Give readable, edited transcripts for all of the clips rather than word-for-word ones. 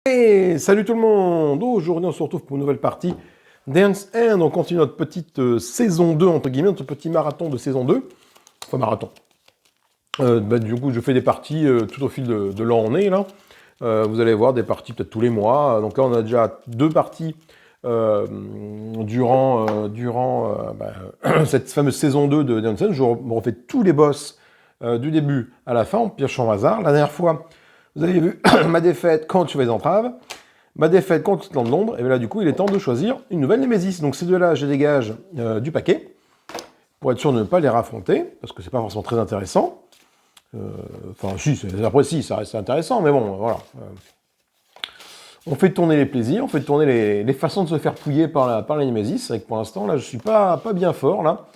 Et salut tout le monde! Aujourd'hui on se retrouve pour une nouvelle partie Dance End. On continue notre petite saison 2, entre guillemets, notre petit marathon de saison 2. Enfin marathon. Du coup je fais des parties tout au fil de l'an on est là. Vous allez voir des parties peut-être tous les mois. Donc là on a déjà 2 parties durant cette fameuse saison 2 de Dance End. Je me refais tous les boss du début à la fin en piochant au hasard. La dernière fois, vous avez vu ma défaite quand tu fais les entraves. Ma défaite contre le clan de l'ombre, et bien là du coup il est temps de choisir une nouvelle Némésis. Donc ces deux-là, je les dégage du paquet, pour être sûr de ne pas les raffronter, parce que c'est pas forcément très intéressant. Enfin si, après si, ça reste intéressant, mais bon, voilà. On fait tourner les plaisirs, on fait tourner les façons de se faire pouiller par les Némésis. C'est vrai que pour l'instant, là, je suis pas bien fort, là.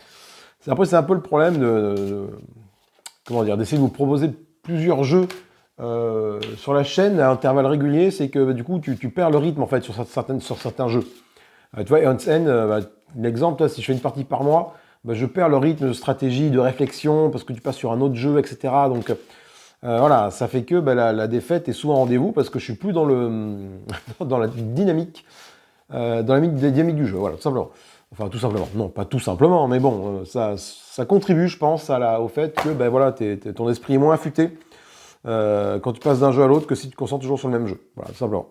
Après, c'est un peu le problème comment dire, d'essayer de vous proposer plusieurs jeux sur la chaîne à intervalles réguliers, c'est que du coup tu perds le rythme en fait sur certains jeux. Tu vois, Hans N, l'exemple, si je fais une partie par mois, je perds le rythme de stratégie, de réflexion, parce que tu passes sur un autre jeu, etc. Donc voilà, ça fait que la défaite est souvent rendez-vous parce que je suis plus dans dans la dynamique, dynamique du jeu, voilà, tout simplement. Enfin, tout simplement. Non, pas tout simplement, mais bon, ça contribue, je pense, au fait que voilà, ton esprit est moins affûté quand tu passes d'un jeu à l'autre que si tu te concentres toujours sur le même jeu. Voilà, tout simplement.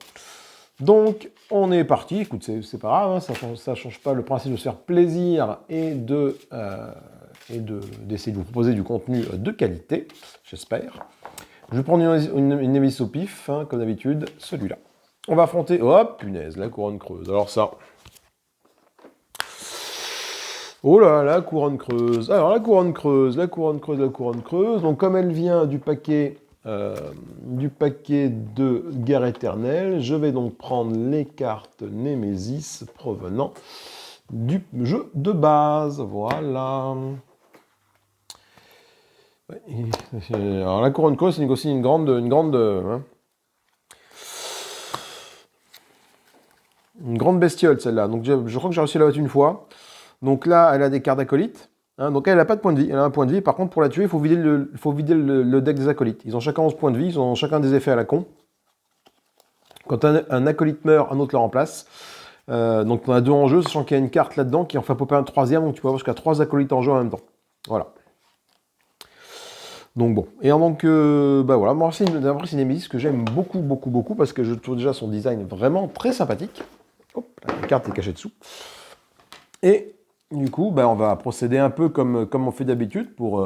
Donc, on est parti. Écoute, c'est pas grave, hein, ça change pas le principe de se faire plaisir et d'essayer de vous proposer du contenu de qualité, j'espère. Je vais prendre une Némésis au pif, hein, comme d'habitude, celui-là. On va affronter... Oh, punaise, la couronne creuse. Alors ça... Oh là, la couronne creuse. Alors, la couronne creuse. Donc, comme elle vient du paquet de Guerre éternelle, je vais donc prendre les cartes Némésis provenant du jeu de base. Voilà. Alors, la couronne creuse, c'est aussi une grande bestiole, celle-là. Donc, je crois que j'ai réussi à la battre une fois. Donc là, elle a des cartes d'acolytes. Hein, donc elle n'a pas de point de vie, elle a un point de vie. Par contre, pour la tuer, il faut vider le deck des acolytes. Ils ont chacun 11 points de vie, ils ont chacun des effets à la con. Quand un acolyte meurt, un autre le remplace. Donc on a 2 en jeu, sachant qu'il y a une carte là-dedans qui en fait popper un troisième, donc tu peux avoir jusqu'à 3 acolytes en jeu en même temps. Voilà. Donc bon. Et avant que... voilà, moi c'est une Némésis que j'aime beaucoup, parce que je trouve déjà son design vraiment très sympathique. Hop, la carte est cachée dessous. Et... du coup, on va procéder un peu comme on fait d'habitude pour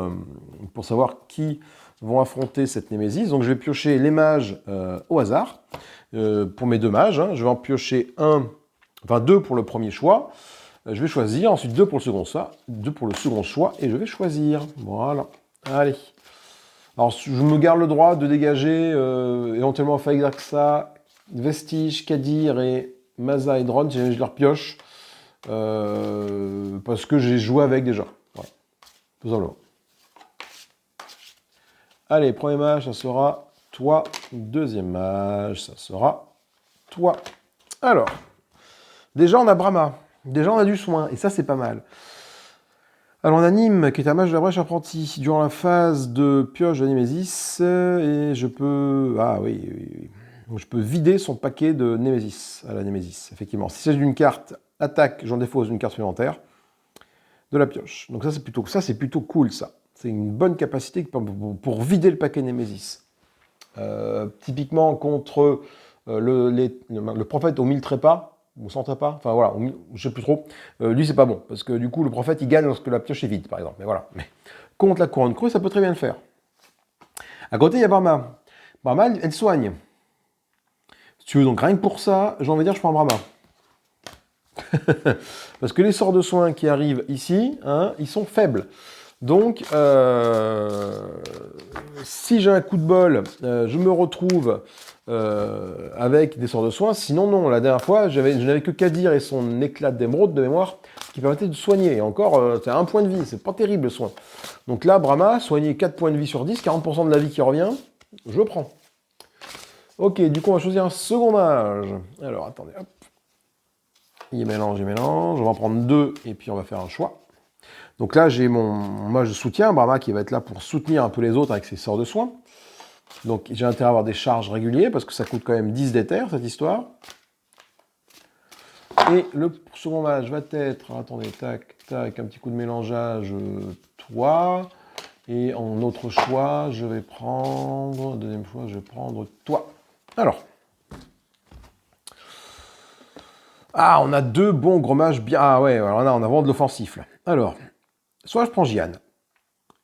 savoir qui vont affronter cette Némésis. Donc je vais piocher les mages au hasard pour mes 2 mages. Hein. Je vais en piocher 2 pour le premier choix. Je vais choisir, ensuite 2 pour le second choix, 2 pour le second choix, et je vais choisir. Voilà. Allez. Alors je me garde le droit de dégager éventuellement Phaedraxa, Vestige, Kadir et Maza et Dron, si je leur pioche. Parce que j'ai joué avec déjà. Voilà. Tout simplement. Allez, premier mage, ça sera toi. Deuxième mage, ça sera toi. Alors, déjà on a Brahma. Déjà on a du soin, et ça c'est pas mal. Alors on a Nîmes, qui est un mage de la brèche apprenti. Durant la phase de pioche de Némésis, et je peux... Ah oui. Donc, je peux vider son paquet de Némésis, à la Némésis, effectivement. Si c'est d'une carte attaque, j'en défausse une carte supplémentaire de la pioche. Donc ça c'est plutôt cool, ça. C'est une bonne capacité pour vider le paquet Némésis. Typiquement contre le prophète aux 1000 trépas, ou 100 trépas, enfin voilà, je sais plus trop. Lui c'est pas bon, parce que du coup le prophète il gagne lorsque la pioche est vide, par exemple. Mais voilà. Mais contre la couronne creuse, ça peut très bien le faire. À côté, il y a Brahma. Brahma, elle soigne. Si tu veux, donc rien que pour ça, j'ai envie de dire, je prends Brahma. Parce que les sorts de soins qui arrivent ici, hein, ils sont faibles. Donc, si j'ai un coup de bol, je me retrouve avec des sorts de soins. Sinon, non. La dernière fois, je n'avais que Kadir et son éclat d'émeraude de mémoire qui permettait de soigner. Et encore, c'est 1 point de vie. C'est pas terrible, le soin. Donc là, Brahma, soigner 4 points de vie sur 10, 40% de la vie qui revient, je prends. Ok, du coup, on va choisir un second mage. Alors, attendez, hop. Il mélange. On va en prendre 2 et puis on va faire un choix. Donc là, j'ai mon mage de soutien, Brahma, qui va être là pour soutenir un peu les autres avec ses sorts de soins. Donc j'ai intérêt à avoir des charges réguliers, parce que ça coûte quand même 10 d'éther, cette histoire. Et le second match va être, attendez, tac, tac, un petit coup de mélangeage, toi. Et en autre choix, je vais prendre, deuxième choix, je vais prendre toi. Alors. Ah, on a deux bons gros mages bien. Ah ouais, alors là, on a vraiment de l'offensif, là. Alors, soit je prends Jian,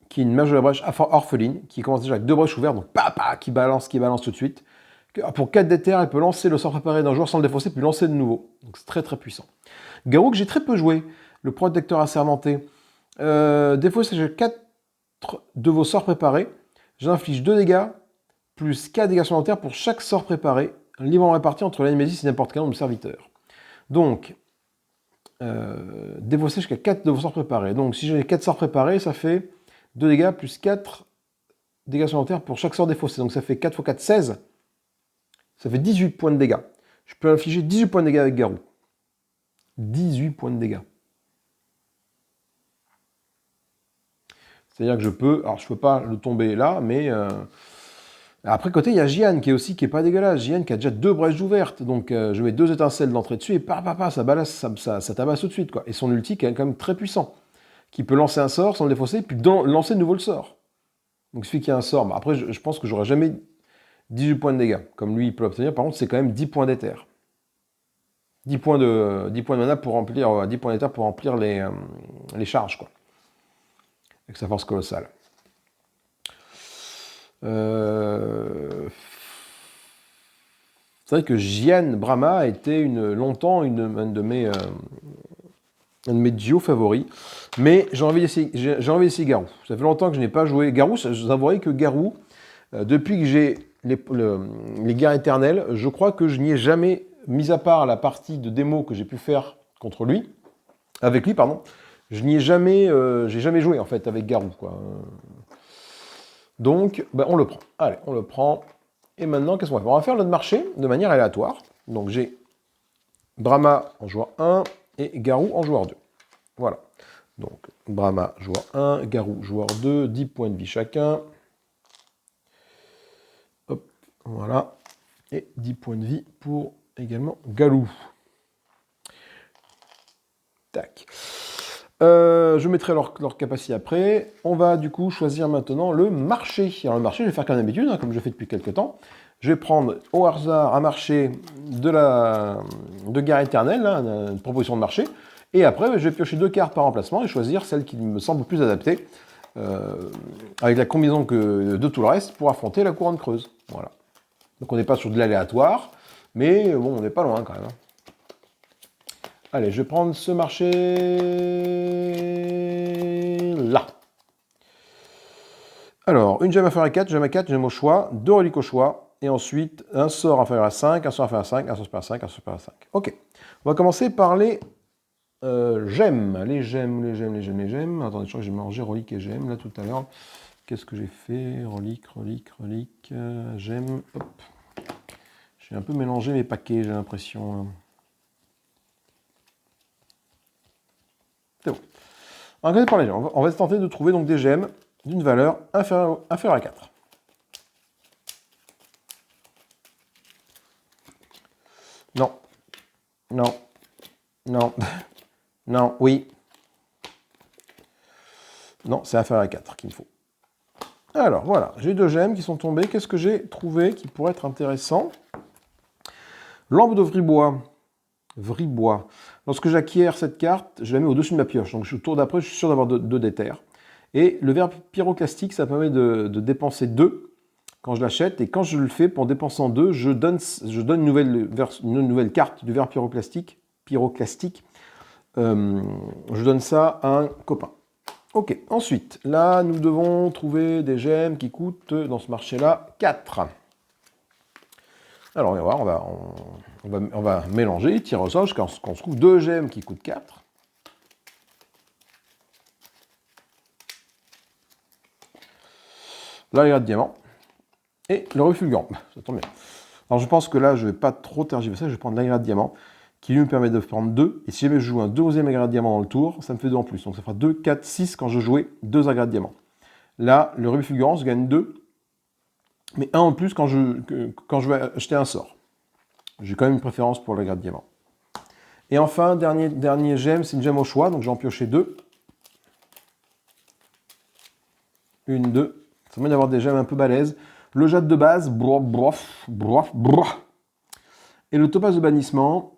qui est une mage de la brèche orpheline, qui commence déjà avec deux brèches ouvertes, donc papa, qui balance tout de suite. Pour 4 d'éther, elle peut lancer le sort préparé d'un joueur sans le défausser, puis lancer de nouveau. Donc c'est très très puissant. Garou, que j'ai très peu joué, le protecteur assermenté. Défausser, j'ai 4 de vos sorts préparés. J'inflige 2 dégâts, plus 4 dégâts supplémentaires pour chaque sort préparé, librement réparti entre l'animésis et n'importe quel nombre de serviteurs. Donc, défausser jusqu'à 4 de vos sorts préparés. Donc si j'ai 4 sorts préparés, ça fait 2 dégâts plus 4 dégâts supplémentaires pour chaque sort défaussé. Donc ça fait 4 x 4, 16. Ça fait 18 points de dégâts. Je peux infliger 18 points de dégâts avec Garou. 18 points de dégâts. C'est-à-dire que je peux... Alors, je ne peux pas le tomber là, mais... Après, côté, il y a Jian qui est pas dégueulasse. Jian qui a déjà 2 brèches ouvertes. Donc, je mets 2 étincelles d'entrée dessus et ça tabasse tout de suite, quoi. Et son ulti qui est quand même très puissant. Qui peut lancer un sort sans le défausser, puis lancer de nouveau le sort. Donc, il suffit qu'il y ait un sort. Bah, après, je pense que j'aurai jamais 18 points de dégâts. Comme lui, il peut l'obtenir. Par contre, c'est quand même 10 points d'éther. 10 points de mana pour remplir, 10 points d'éther pour remplir les charges, quoi. Avec sa force colossale. C'est vrai que Jian Brahma a été longtemps un de mes duos favoris. Mais j'ai envie d'essayer Garou. Ça fait longtemps que je n'ai pas joué. Garou, je vous avouerai que Garou, depuis que j'ai les guerres éternelles, je crois que je n'y ai jamais, mis à part la partie de démo que j'ai pu faire contre lui, avec lui, pardon, je n'y ai jamais, j'ai jamais joué en fait avec Garou, quoi. Donc, ben, on le prend. Allez, on le prend. Et maintenant, qu'est-ce qu'on va faire? On va faire notre marché de manière aléatoire. Donc, j'ai Brahma en joueur 1 et Garou en joueur 2. Voilà. Donc, Brahma joueur 1, Garou joueur 2, 10 points de vie chacun. Hop, voilà. Et 10 points de vie pour également Galou. Tac. Je mettrai leur capacité après. On va du coup choisir maintenant le marché. Alors le marché, je vais faire comme d'habitude, hein, comme je fais depuis quelques temps. Je vais prendre au hasard un marché de guerre éternelle, hein, une proposition de marché. Et après, je vais piocher 2 cartes par emplacement et choisir celle qui me semble plus adaptée, avec la combinaison de tout le reste, pour affronter la couronne creuse. Voilà. Donc on n'est pas sur de l'aléatoire, mais bon, on n'est pas loin quand même. Hein. Allez, je vais prendre ce marché là. Alors, une gemme inférieure à 4, gemme à 4, gemme au choix, 2 reliques au choix, et ensuite un sort inférieur à 5, un sort inférieur à 5, un sort supérieur à 5, un sort supérieur à 5. Ok. On va commencer par les gemmes. Les gemmes. Attendez, je crois que j'ai mangé relique et gemmes là tout à l'heure. Qu'est-ce que j'ai fait? Relique, gemmes. Hop. J'ai un peu mélangé mes paquets, j'ai l'impression. C'est bon. On va regarder par les gemmes. On va tenter de trouver donc des gemmes d'une valeur inférieure à 4. Non. Non. Non. Non. Oui. Non, c'est inférieur à 4 qu'il me faut. Alors, voilà. J'ai 2 gemmes qui sont tombées. Qu'est-ce que j'ai trouvé qui pourrait être intéressant? Lampe de Vribois. Vribois. Lorsque j'acquiers cette carte, je la mets au-dessus de ma pioche. Donc, au tour d'après, je suis sûr d'avoir 2 d'éther. Et le verre pyroclastique, ça permet de dépenser 2 quand je l'achète. Et quand je le fais, pour dépenser en 2, je donne une nouvelle carte du verre pyroclastique. Je donne ça à un copain. Ok, ensuite, là, nous devons trouver des gemmes qui coûtent, dans ce marché-là, 4. Alors, on va voir, on va mélanger, tirer au sort, jusqu'à ce qu'on se trouve 2 gemmes qui coûtent 4. Là, il y a le diamant. Et le refulgant. Ça tombe bien. Alors, je pense que là, je ne vais pas trop tergiverser, je vais prendre l'agrégat de diamant, qui lui me permet de prendre 2. Et si jamais je joue un 2e agrégat de diamant dans le tour, ça me fait 2 en plus. Donc, ça fera 2, 4, 6 quand je jouais 2 agrégats de diamant. Là, le refulgurant, je gagne 2. mais un en plus quand je vais acheter un sort. J'ai quand même une préférence pour la garde diamant. Et enfin, dernier gemme, c'est une gemme au choix, donc je vais en piocher 2. Une, 2. Ça permet d'avoir des gemmes un peu balèzes. Le jade de base, et le topaz de bannissement.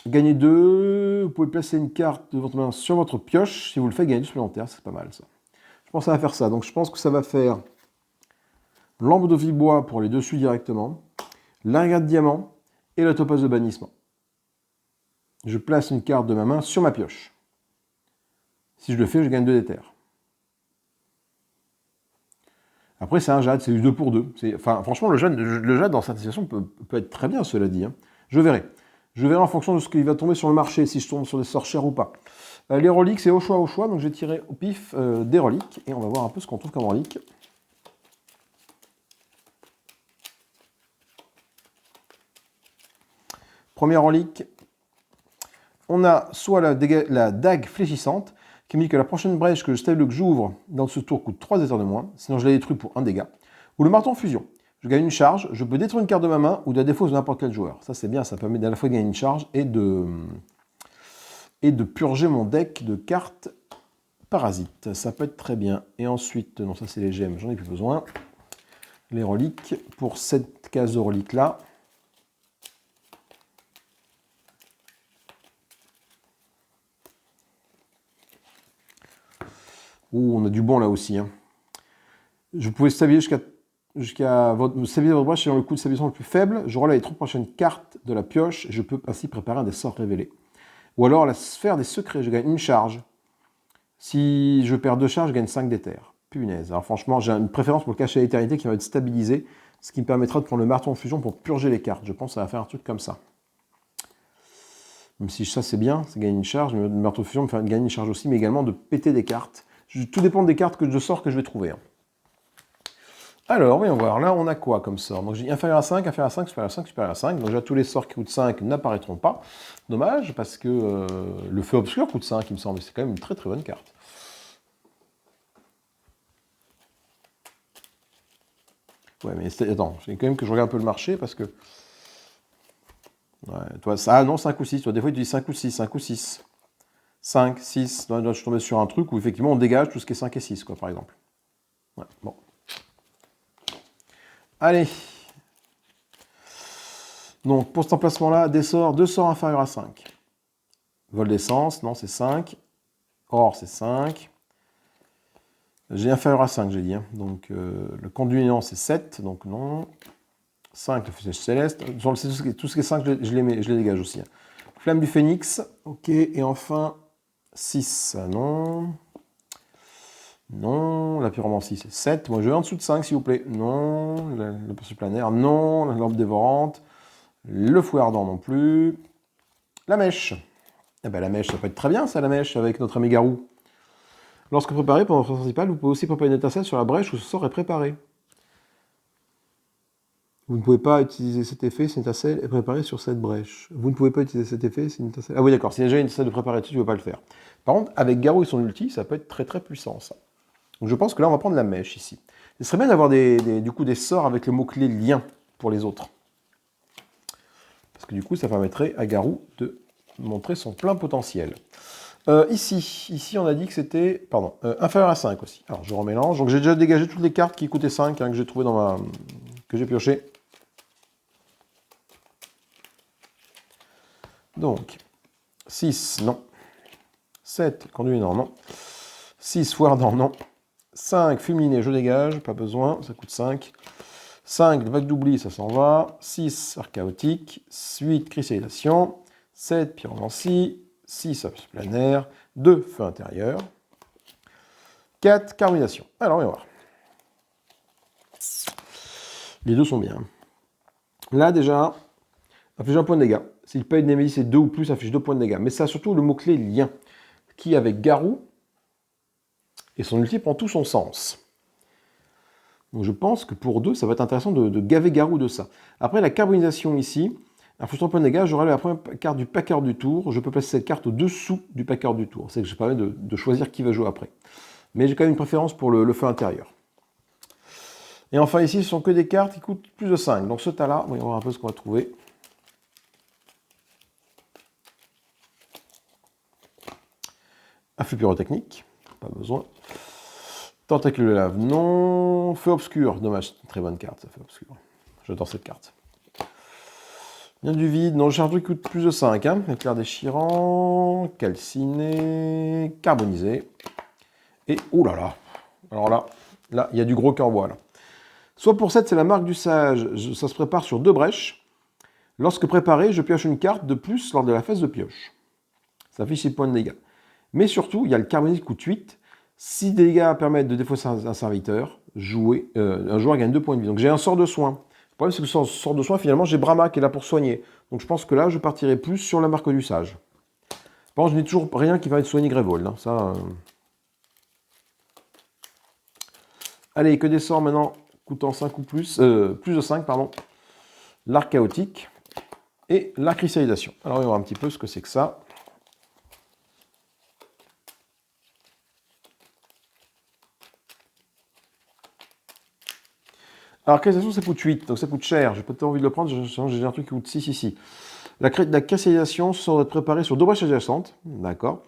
Gagnez 2, vous pouvez placer une carte de votre main sur votre pioche. Si vous le faites, gagnez 2 supplémentaires, c'est pas mal ça. Je pense que ça va faire ça. Donc je pense que ça va faire lampe de vie-bois pour les dessus directement, l'agate diamant et le topaz de bannissement. Je place une carte de ma main sur ma pioche. Si je le fais, je gagne 2 d'éther. Après, c'est un jade, c'est du 2 pour 2. Enfin, franchement, le jade dans cette situation peut être très bien, cela dit. Hein. Je verrai. Je verrai en fonction de ce qui va tomber sur le marché, si je tombe sur des sorts chers ou pas. Les reliques, c'est au choix, donc je vais tirer au pif des reliques, et on va voir un peu ce qu'on trouve comme reliques. Première relique, on a soit la dague fléchissante, qui me dit que la prochaine brèche que j'ouvre dans ce tour coûte 3 éthers de moins, sinon je la détruis pour 1 dégât. Ou le marteau fusion. Je gagne une charge, je peux détruire une carte de ma main ou de la défausse de n'importe quel joueur. Ça c'est bien, ça permet à la fois de gagner une charge et de purger mon deck de cartes parasites. Ça peut être très bien. Et ensuite, non ça c'est les gemmes, j'en ai plus besoin. Les reliques, pour cette case de reliques là. Ouh, on a du bon là aussi. Hein. Je pouvais stabiliser jusqu'à stabiliser votre brèche sur le coup de stabilisation le plus faible. Je relève les 3 prochaines cartes de la pioche. Je peux ainsi préparer un des sorts révélés. Ou alors la sphère des secrets. Je gagne une charge. Si je perds 2 charges, je gagne 5 d'éther. Punaise. Alors franchement, j'ai une préférence pour le cachet à l'éternité qui va être stabilisé. Ce qui me permettra de prendre le marteau en fusion pour purger les cartes. Je pense que ça va faire un truc comme ça. Même si ça c'est bien, ça gagne une charge. Mais le marteau en fusion me fait gagner une charge aussi, mais également de péter des cartes. Tout dépend des cartes de sort que je vais trouver. Hein. Alors, voyons voir. Là, on a quoi comme sort? Donc, j'ai inférieur à 5, inférieur à 5, supérieur à 5, supérieur à 5. Donc, déjà, tous les sorts qui coûtent 5 n'apparaîtront pas. Dommage, parce que le feu obscur coûte 5, il me semble. C'est quand même une très très bonne carte. Ouais, mais attends, j'ai quand même que je regarde un peu le marché, parce que... Ouais, toi, ça, ah non, 5 ou 6. Toi, des fois, tu dis 5 ou 6, 5 ou 6. 5, 6. Là, je suis tombé sur un truc où, effectivement, on dégage tout ce qui est 5 et 6, quoi, par exemple. Ouais, bon. Allez. Donc, pour cet emplacement-là, deux sorts inférieurs à 5. Vol d'essence, non, c'est 5. Or, c'est 5. J'ai inférieur à 5, j'ai dit. Hein. Donc, le conduit non, c'est 7, donc non. 5, le fusée céleste. Tout ce qui est 5, je les dégage aussi. Hein. Flamme du phénix, ok. Et enfin, 6, non. Non, la pyromancie, c'est 7. Moi, je vais en dessous de 5, s'il vous plaît. Non, le poursuit planaire, non. La lampe dévorante. Le fouet ardent non plus. La mèche. Eh ben, la mèche, ça peut être très bien, ça, la mèche, avec notre ami Garou. Lorsque préparé pendant votre phase principale, vous pouvez aussi préparer une étincelle sur la brèche où ce sort est préparé. Vous ne pouvez pas utiliser cet effet si une étincelle est préparée sur cette brèche. Vous ne pouvez pas utiliser cet effet si une étincelle... Ah oui, d'accord, s'il y a déjà une étincelle de préparer dessus, tu ne peux pas le faire. Par contre, avec Garou et son ulti, ça peut être très très puissant, ça. Donc je pense que là, on va prendre la mèche, ici. Ce serait bien d'avoir du coup des sorts avec le mot-clé lien pour les autres. Parce que du coup, ça permettrait à Garou de montrer son plein potentiel. Ici, on a dit que c'était, pardon, inférieur à 5 aussi. Alors, je remélange. Donc, j'ai déjà dégagé toutes les cartes qui coûtaient 5, hein, que j'ai trouvées que j'ai pioché. Donc, 6, non. 7, conduit, non. 6, foire, non. 5, fulminé, je dégage, pas besoin, ça coûte 5. 5, vague d'oubli, ça s'en va. 6, arc chaotique. 8, cristallisation. 7, pyromancie. 6, obs planaire. 2, feu intérieur. 4, carbonation. Alors, on va voir. Les deux sont bien. Là, déjà, affiche un point de dégâts. S'il paye une Némésis et 2 ou plus, affiche 2 points de dégâts. Mais ça a surtout le mot-clé lien, qui, avec Garou et son ulti, prend tout son sens. Donc je pense que pour 2, ça va être intéressant de gaver Garou de ça. Après, la carbonisation ici, inflige 3 points de dégâts, je relève la première carte du packer du tour. Je peux placer cette carte au-dessous du packer du tour. C'est que je permets de choisir qui va jouer après. Mais j'ai quand même une préférence pour le feu intérieur. Et enfin ici, ce sont que des cartes qui coûtent plus de 5. Donc ce tas-là, voyons voir un peu ce qu'on va trouver. Afflux pyrotechnique, pas besoin. Tentacule de lave, non. Feu obscur, dommage, c'est une très bonne carte, ça, feu obscur. J'adore cette carte. Bien du vide, non, j'ai un truc qui coûte plus de 5. Hein. Éclair déchirant, calciné, carbonisé. Et, oh là là, alors là, il y a du gros cœur bois, là. Soit pour 7, c'est la marque du sage, ça se prépare sur 2 brèches. Lorsque préparé, je pioche une carte de plus lors de la phase de pioche. Ça affiche 6 points de dégâts. Mais surtout, il y a le carbonisé qui coûte 8. 6 dégâts permettent de défausser un serviteur. Un joueur gagne 2 points de vie. Donc j'ai un sort de soin. Le problème, c'est que ce sort de soin, finalement, j'ai Brahma qui est là pour soigner. Donc je pense que là, je partirai plus sur la marque du sage. Par contre, je n'ai toujours rien qui va être soigné Grévold. Hein. Ça, Allez, que des sorts maintenant coûtant 5 ou plus. Plus de 5, pardon. L'arc chaotique et la cristallisation. Alors, on va voir un petit peu ce que c'est que ça. Alors, cristallisation, ça coûte 8, donc ça coûte cher. J'ai pas tant envie de le prendre, j'ai un truc qui coûte 6 ici. La cristallisation sera préparée sur 2 brèches adjacentes. D'accord.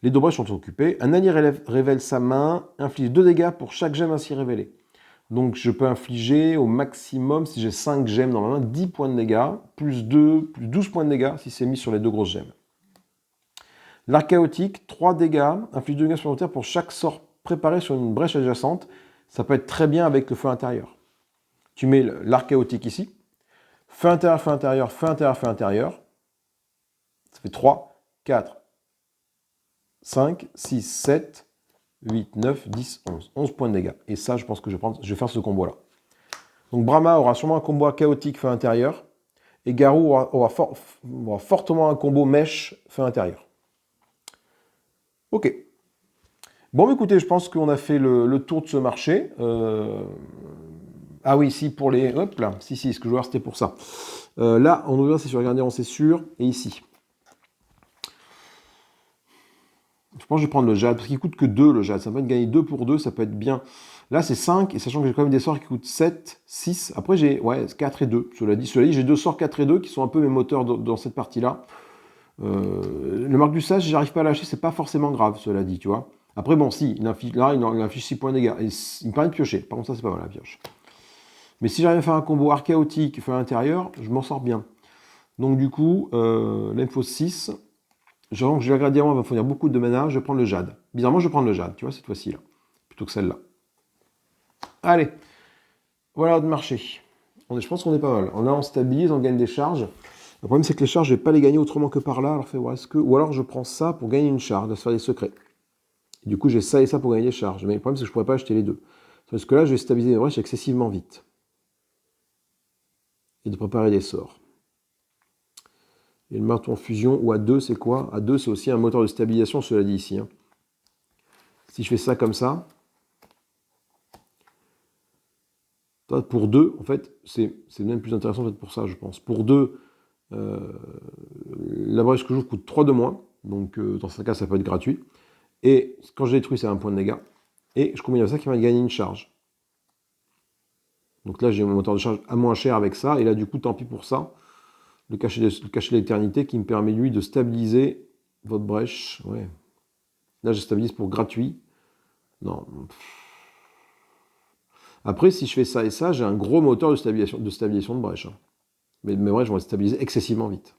Les 2 brèches sont occupées. Un allié révèle sa main, inflige 2 dégâts pour chaque gemme ainsi révélée. Donc, je peux infliger au maximum, si j'ai 5 gemmes dans ma main, 10 points de dégâts, plus 2, plus 12 points de dégâts si c'est mis sur les 2 grosses gemmes. L'arc chaotique, 3 dégâts, inflige 2 dégâts supplémentaires pour chaque sort préparé sur une brèche adjacente. Ça peut être très bien avec le feu intérieur. Tu mets l'arc chaotique ici. Feu intérieur, feu intérieur, feu intérieur, feu intérieur. Ça fait 3, 4, 5, 6, 7, 8, 9, 10, 11. 11 points de dégâts. Et ça, je pense que je vais faire ce combo-là. Donc Brahma aura sûrement un combo chaotique feu intérieur. Et Garou aura fortement un combo mèche feu intérieur. Ok. Bon, écoutez, je pense qu'on a fait le tour de ce marché. Ah oui, si, pour les... Hop là, si, ce que je veux voir, c'était pour ça. Là, on ouvre, c'est sur Gardiron, c'est sûr. Et ici. Je pense que je vais prendre le jade, parce qu'il coûte que 2, le jade. Ça peut être gagner 2 pour 2, ça peut être bien. Là, c'est 5, et sachant que j'ai quand même des sorts qui coûtent 7, 6. Après, j'ai 4 et 2. Cela dit, j'ai 2 sorts 4 et 2 qui sont un peu mes moteurs dans cette partie-là. Le marque du sage, j'arrive pas à lâcher, c'est pas forcément grave, cela dit, tu vois. Après, bon, si, il inflige 6 points de dégâts. Et il me permet de piocher. Par contre, ça, c'est pas mal, la pioche. Mais si j'arrive à faire un combo arc chaotique, feu intérieur, je m'en sors bien. Donc, du coup, là, il me faut 6. Genre, je vais regarder, il va fournir beaucoup de mana, je vais prendre le jade. Bizarrement, je vais prendre le jade, tu vois, cette fois-ci, là. Plutôt que celle-là. Allez. Voilà de marché. Je pense qu'on est pas mal. On stabilise, on gagne des charges. Le problème, c'est que les charges, je ne vais pas les gagner autrement que par là. Alors, ou alors, je prends ça pour gagner une charge, de se faire des secrets. Et du coup, j'ai ça et ça pour gagner des charges. Mais le problème, c'est que je ne pourrais pas acheter les deux. Parce que là, je vais stabiliser les brèches excessivement vite. Et de préparer des sorts. Et le marteau en fusion, ou à 2, c'est quoi? À 2, c'est aussi un moteur de stabilisation, cela dit ici. Hein. Si je fais ça comme ça, pour 2, en fait, c'est même plus intéressant en fait, pour ça, je pense. Pour 2, la brèche que j'ouvre coûte 3 de moins. Donc, dans ce cas, ça peut être gratuit. Et quand je détruis, c'est un point de dégâts. Et je combine avec ça qui va gagner une charge. Donc là, j'ai mon moteur de charge à moins cher avec ça. Et là, du coup, tant pis pour ça. Le cachet de l'éternité qui me permet, lui, de stabiliser votre brèche. Ouais. Là, je stabilise pour gratuit. Non. Après, si je fais ça et ça, j'ai un gros moteur de stabilisation de brèche. Hein. Mais mes brèches vont être stabilisées excessivement vite.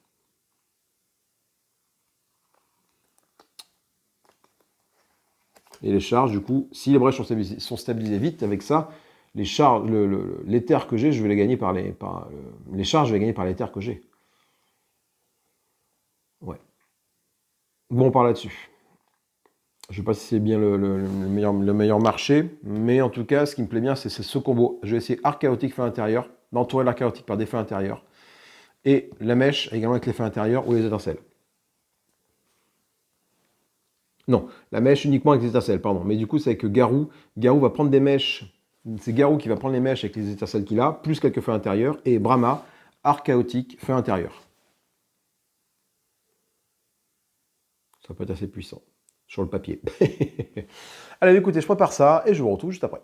Et les charges, du coup, si les brèches sont stabilisées vite avec ça, les charges, l'éther que j'ai, je vais les gagner par les charges, je vais gagner par l'éther que j'ai. Ouais. Bon, on parle là-dessus. Je ne sais pas si c'est bien le meilleur marché, mais en tout cas, ce qui me plaît bien, c'est ce combo. Je vais essayer arc chaotique feu intérieur, d'entourer l'arc chaotique par des feux intérieurs, et la mèche également avec les feux intérieurs ou les étincelles. Non, la mèche uniquement avec les étincelles, pardon. Mais du coup, c'est avec Garou. Garou va prendre des mèches. C'est Garou qui va prendre les mèches avec les étincelles qu'il a, plus quelques feux intérieurs, et Brahma, arc chaotique, feu intérieur. Ça peut être assez puissant sur le papier. Allez, écoutez, je prépare ça et je vous retrouve juste après.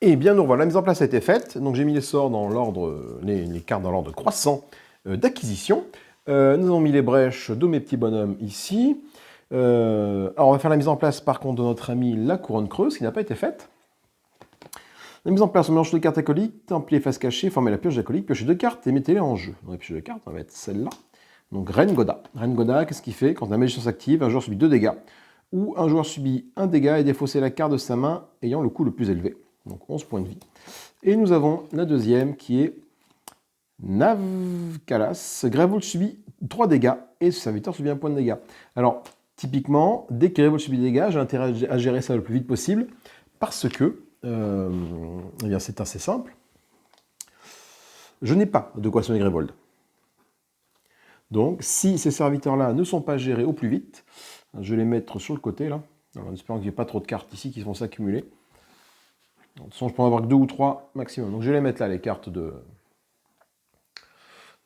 Et bien nous revoilà, la mise en place a été faite. Donc j'ai mis les sorts dans l'ordre, les cartes dans l'ordre croissant d'acquisition. Nous avons mis les brèches de mes petits bonhommes ici. Alors on va faire la mise en place par contre de notre ami la couronne creuse qui n'a pas été faite. La mise en place, on mélange deux cartes acolytes, amplier face cachée, former la pioche d'acolyte, piocher deux cartes et mettez-les en jeu. Dans la pioche de cartes, on va mettre celle-là. Donc Rengoda. Rengoda, qu'est-ce qu'il fait? Quand la magie s'active, un joueur subit 2 dégâts. Ou un joueur subit 1 dégât et défausser la carte de sa main ayant le coût le plus élevé. Donc 11 points de vie. Et nous avons la deuxième qui est Navkalas. Greyvolt subit 3 dégâts et ce serviteur subit 1 point de dégâts. Alors, typiquement, dès que Greyvolt subit des dégâts, j'ai intérêt à gérer ça le plus vite possible parce que eh bien c'est assez simple. Je n'ai pas de quoi sonner Greyvolt. Donc, si ces serviteurs-là ne sont pas gérés au plus vite, je vais les mettre sur le côté, là, en espérant qu'il n'y ait pas trop de cartes ici qui vont s'accumuler. De toute façon, je peux en avoir que 2 ou 3 maximum. Donc, je vais les mettre là, les cartes de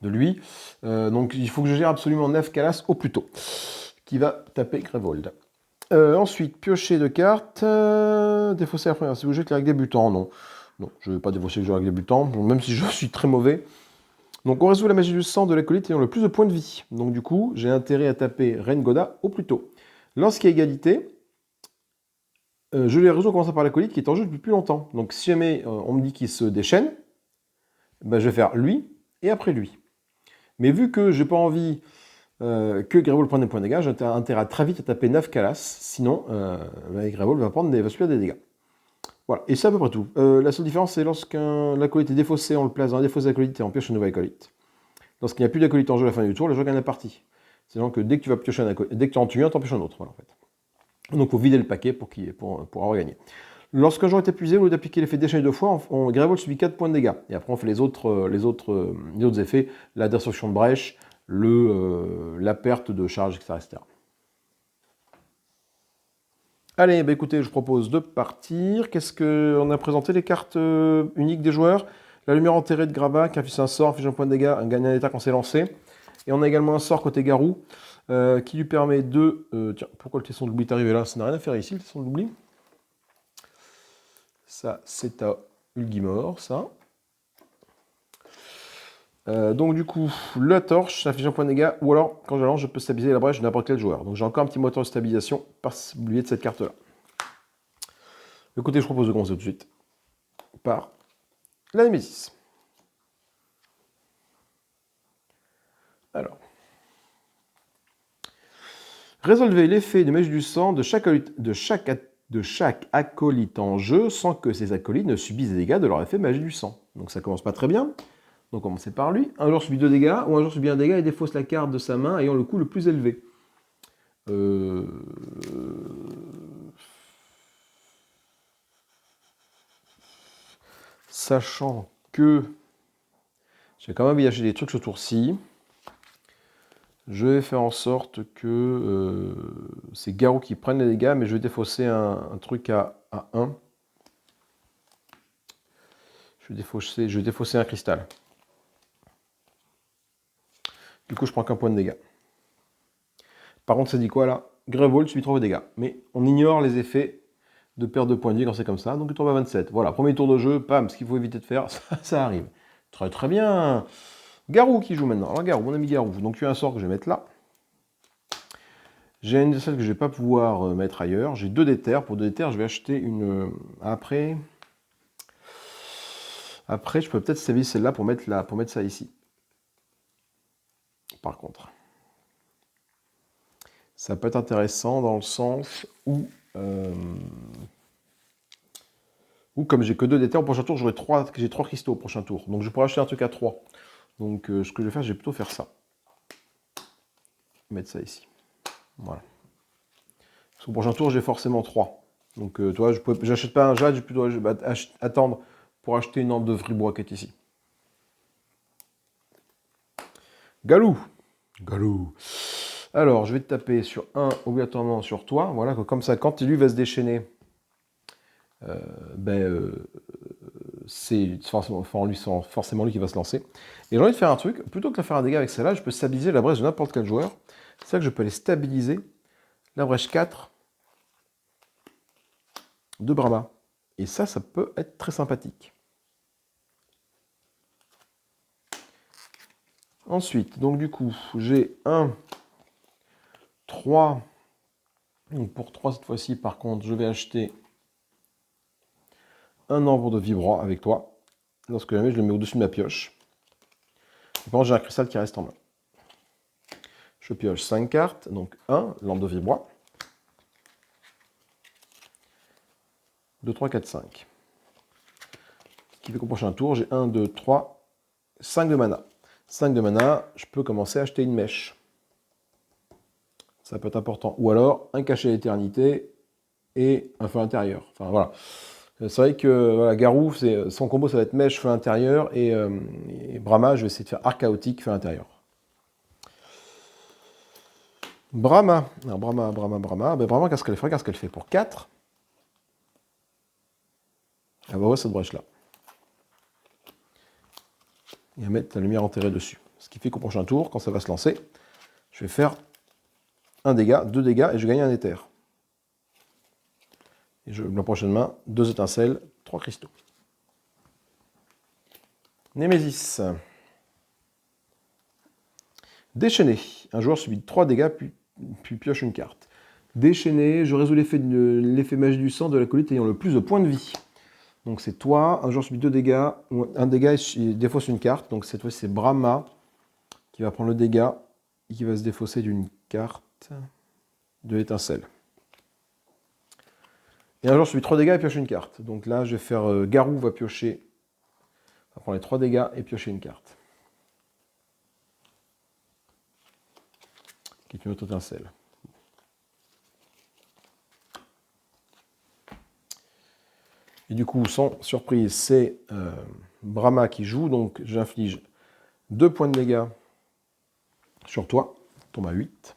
lui. Donc, il faut que je gère absolument Navkalas au plus tôt, qui va taper Greyvolt. Ensuite, piocher de cartes, défausser la première. Si vous jouez avec les règles débutants, non. Non, je ne vais pas défausser le jeu avec débutants, même si je suis très mauvais. Donc on résout la magie du sang de l'acolyte ayant le plus de points de vie. Donc du coup, j'ai intérêt à taper Rengoda au plus tôt. Lorsqu'il y a égalité, je les résous en commençant par l'acolyte qui est en jeu depuis plus longtemps. Donc si jamais on me dit qu'il se déchaîne, ben, je vais faire lui et après lui. Mais vu que j'ai pas envie que Greyvolt prenne des points de dégâts, j'ai intérêt à très vite à taper Navkalas, sinon Greyvolt va subir des dégâts. Voilà, et c'est à peu près tout. La seule différence, c'est lorsqu'un acolyte est défaussé, on le place dans la défausse d'acolyte et on pioche un nouvel acolyte. Lorsqu'il n'y a plus d'acolyte en jeu à la fin du tour, le joueur gagne la partie. C'est-à-dire que dès que tu vas piocher un acolyte, dès que tu en tues un, tu en pioches un autre. Voilà, en fait. Donc il faut vider le paquet pour avoir gagné. Lorsqu'un joueur est épuisé, au lieu d'appliquer l'effet déchaîner 2 fois, Greyvolt subit 4 points de dégâts. Et après on fait les autres effets, la destruction de brèche, la perte de charge, etc. etc. Allez, bah écoutez, je propose de partir. Qu'est-ce qu'on a présenté? Les cartes uniques des joueurs. La lumière enterrée de Graba, qui affiche un sort, affiche un point de dégâts, gagne un état quand c'est lancé. Et on a également un sort côté Garou, qui lui permet de... tiens, pourquoi le tesson de l'oubli est arrivé là? Ça n'a rien à faire ici, le tesson de l'oubli. Ça, c'est à Ulgimor, ça. Donc du coup, la torche, ça affiche un point de dégâts, ou alors, quand je la lance, je peux stabiliser la brèche de n'importe quel joueur. Donc j'ai encore un petit moteur de stabilisation, par oublier de cette carte-là. Écoutez, je propose de commencer tout de suite par la Némésis. Alors. Résolvez l'effet de magie du sang de chaque acolyte en jeu sans que ces acolytes ne subissent des dégâts de leur effet magie du sang. Donc ça commence pas très bien. Donc commencez par lui. Un joueur subit 2 dégâts, ou un joueur subit 1 dégât et défausse la carte de sa main ayant le coût le plus élevé. Sachant que j'ai quand même viagé des trucs ce tour-ci, je vais faire en sorte que c'est Garou qui prenne les dégâts, mais je vais défausser un truc à 1. Je vais défausser un cristal. Du coup, je prends qu'un point de dégâts. Par contre, ça dit quoi là? Greyvolt subit 3 dégâts. Mais on ignore les effets de perte de points de vie quand c'est comme ça. Donc il tombe à 27. Voilà, premier tour de jeu, pam, ce qu'il faut éviter de faire, ça arrive. Très très bien. Garou qui joue maintenant. Alors Garou, mon ami Garou. Donc tu as un sort que je vais mettre là. J'ai une celle que je ne vais pas pouvoir mettre ailleurs. J'ai 2 d'éther. Pour 2 d'éther, je vais acheter une... Après, je peux peut-être stabiliser celle-là pour mettre ça ici. Par contre. Ça peut être intéressant dans le sens où comme j'ai que 2 d'éther, au prochain tour, j'ai 3 cristaux au prochain tour. Donc je pourrais acheter un truc à 3. Donc ce que je vais faire, je vais plutôt faire ça. Mettre ça ici. Voilà. Parce qu'au prochain tour, j'ai forcément 3. Donc tu vois, j'achète pas un jade, je vais attendre pour acheter une lampe de fribois qui est ici. Galou. Galou. Alors, je vais te taper sur 1 obligatoirement sur toi. Voilà, comme ça, quand lui va se déchaîner, c'est forcément lui qui va se lancer. Et j'ai envie de faire un truc, plutôt que de faire un dégât avec celle-là, je peux stabiliser la brèche de n'importe quel joueur. C'est ça que je peux aller stabiliser la brèche 4 de Brahma. Et ça peut être très sympathique. Ensuite, donc du coup, j'ai 1, 3. Donc pour 3 cette fois-ci, par contre, je vais acheter un nombre de vibrants avec toi. Lorsque je le mets au-dessus de ma pioche. Et par contre, j'ai un cristal qui reste en main. Je pioche 5 cartes, donc 1, lampe de vibrois. 2, 3, 4, 5. Ce qui fait qu'au prochain tour, j'ai 1, 2, 3, 5 de mana. 5 de mana, je peux commencer à acheter une mèche. Ça peut être important. Ou alors, un cachet d'éternité et un feu intérieur. Enfin, voilà. C'est vrai que voilà, Garou, son combo, ça va être mèche, feu intérieur. Et Brahma, je vais essayer de faire arc chaotique, feu intérieur. Brahma. Alors, Brahma. Ben, Brahma, qu'est-ce qu'elle fait pour 4. Elle va voir cette brèche-là. Et à mettre la lumière enterrée dessus. Ce qui fait qu'au prochain tour, quand ça va se lancer, je vais faire 1 dégât, 2 dégâts, et je gagne un éther. Et la prochaine main, 2 étincelles, 3 cristaux. Némésis. Déchaîné. Un joueur subit 3 dégâts, puis pioche une carte. Déchaîné, je résous l'effet magie du sang de la colite ayant le plus de points de vie. Donc c'est toi, un joueur subit 2 dégâts, un dégât et défausse une carte. Donc cette fois c'est Brahma qui va prendre le dégât et qui va se défausser d'une carte de l'étincelle. Et un joueur subit 3 dégâts et pioche une carte. Donc là je vais faire Garou va prendre les 3 dégâts et piocher une carte. Qui est une autre étincelle. Et du coup, sans surprise, c'est Brahma qui joue. Donc j'inflige 2 points de dégâts sur toi. Tombe à 8.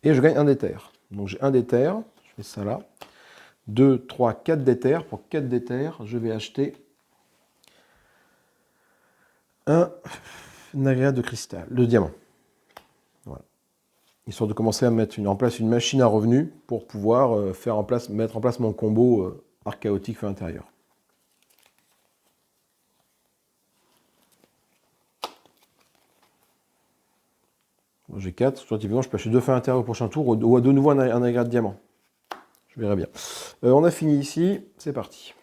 Et je gagne un d'éther. Donc j'ai un d'éther. Je fais ça là. 2, 3, 4 d'éther. Pour 4 d'éther, je vais acheter un agrégat de cristal, de diamant. Voilà. Histoire de commencer à mettre en place une machine à revenus pour pouvoir mettre en place mon combo arc chaotique feu intérieur. Bon, j'ai 4, soit typiquement je peux acheter 2 feux intérieurs au prochain tour ou à de nouveau un agrégat de diamant. Je verrai bien. On a fini ici, c'est parti.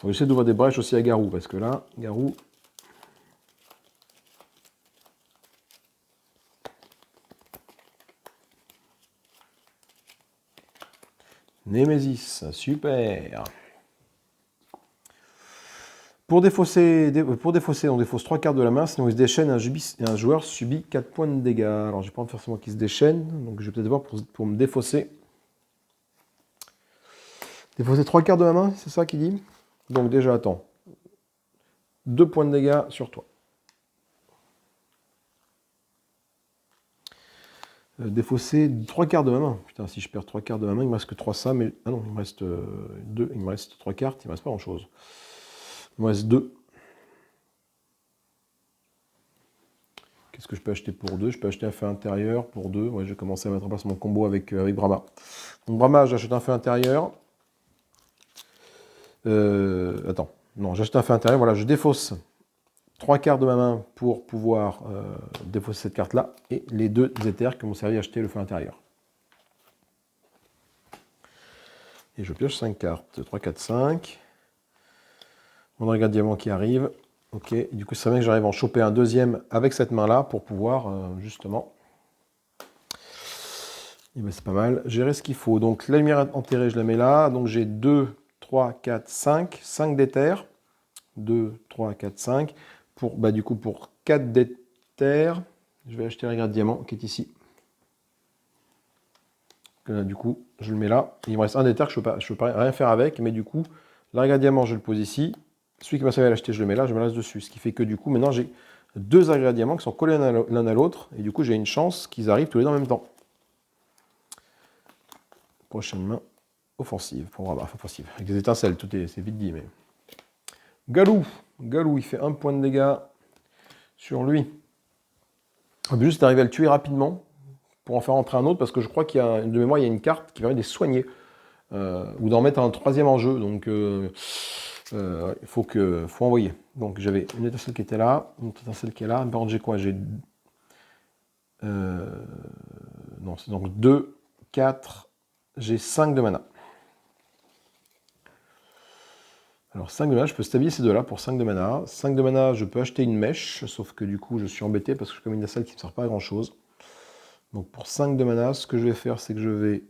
J'essaie d'ouvrir des brèches aussi à Garou, parce que là, Garou... Némésis, super. Pour défausser, on défausse 3 cartes de la main, sinon il se déchaîne et un joueur subit 4 points de dégâts. Alors j'ai pas forcément qu'il se déchaîne, donc je vais peut-être voir pour me défausser. Défausser 3 cartes de la main, c'est ça qu'il dit? Donc déjà, attends. 2 points de dégâts sur toi. Défausser 3 cartes de ma main. Putain, si je perds 3 cartes de ma main, il me reste que 3 ça, mais... Ah non, il me reste 2, il me reste 3 cartes, il me reste pas grand-chose. Il me reste 2. Qu'est-ce que je peux acheter pour 2? Je peux acheter un feu intérieur pour 2. Ouais, je vais commencer à mettre en place mon combo avec Brahma. Donc Brahma, j'achète un feu intérieur. Attends. Non, j'achète un feu intérieur. Voilà, je défausse 3 cartes de ma main pour pouvoir défausser cette carte-là. Et les 2 éthers qui m'ont servi à acheter le feu intérieur. Et je pioche 5 cartes. 3, 4, 5. Mon agrégat de diamant qui arrive. Ok, et du coup, ça veut que j'arrive à en choper un deuxième avec cette main-là pour pouvoir, justement... Et ben, c'est pas mal. Gérer ce qu'il faut. Donc, la lumière enterrée, je la mets là. Donc, j'ai 2, 3, 4, 5. 5 d'éther. 2, 3, 4, 5. Du coup, pour 4 d'éther, je vais acheter l'agrégat de diamant qui est ici. Là, du coup, je le mets là. Et il me reste un d'éther que je ne peux rien faire avec. Mais du coup, l'agrégat de diamant, je le pose ici. Celui qui m'a servi à l'acheter, je le mets là, je me laisse dessus. Ce qui fait que du coup, maintenant, j'ai 2 agrégats de diamants qui sont collés l'un à l'autre. Et du coup, j'ai une chance qu'ils arrivent tous les deux en même temps. Prochaine main, offensive. Pour Brahma, offensive. Avec des étincelles, c'est vite dit. Mais... Galou, il fait 1 point de dégâts sur lui. Le but, c'est d'arriver à le tuer rapidement pour en faire entrer un autre, parce que je crois qu'il y a, de mémoire, il y a une carte qui permet de les soigner, ou d'en mettre un troisième en jeu, donc il faut envoyer. Donc j'avais une étincelle qui était là, une autre étincelle qui est là, par contre j'ai quoi? J'ai... non, c'est donc 2, 4, j'ai 5 de mana. Alors 5 de mana, je peux stabiliser ces deux-là pour 5 de mana. 5 de mana, je peux acheter une mèche, sauf que du coup je suis embêté parce que je suis comme une étincelle qui ne sert pas à grand chose. Donc pour 5 de mana, ce que je vais faire, c'est que je vais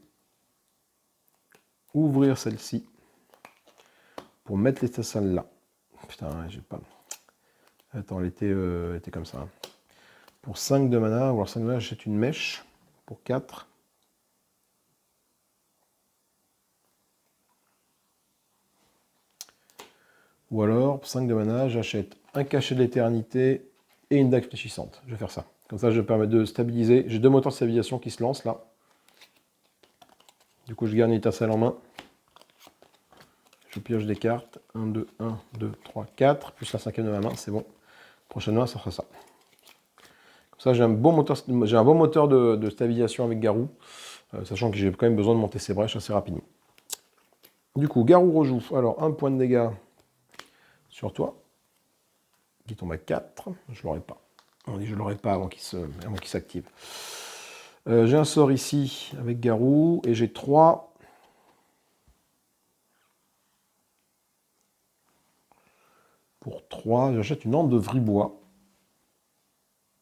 ouvrir celle-ci pour mettre l'étincelle là. Putain, j'ai pas... Attends, elle était comme ça. Pour 5 de mana, ou alors 5 de mana, j'achète une mèche pour 4. Ou alors, pour 5 de mana, j'achète un cachet de l'éternité et une dague fléchissante. Je vais faire ça. Comme ça, je vais permettre de stabiliser. J'ai 2 moteurs de stabilisation qui se lancent là. Du coup, je garde une étincelle en main. Je pioche des cartes. 1, 2, 1, 2, 3, 4. Plus la 5e de ma main, c'est bon. Prochaine main, ça fera ça. Comme ça, j'ai un bon moteur de stabilisation avec Garou. Sachant que j'ai quand même besoin de monter ses brèches assez rapidement. Du coup, Garou rejoue. Alors, 1 point de dégâts sur toi, qui tombe à 4. Je ne l'aurai pas. On dit je ne l'aurai pas avant qu'il s'active. J'ai un sort ici avec Garou, et j'ai 3. Pour 3, j'achète une ante de vribois.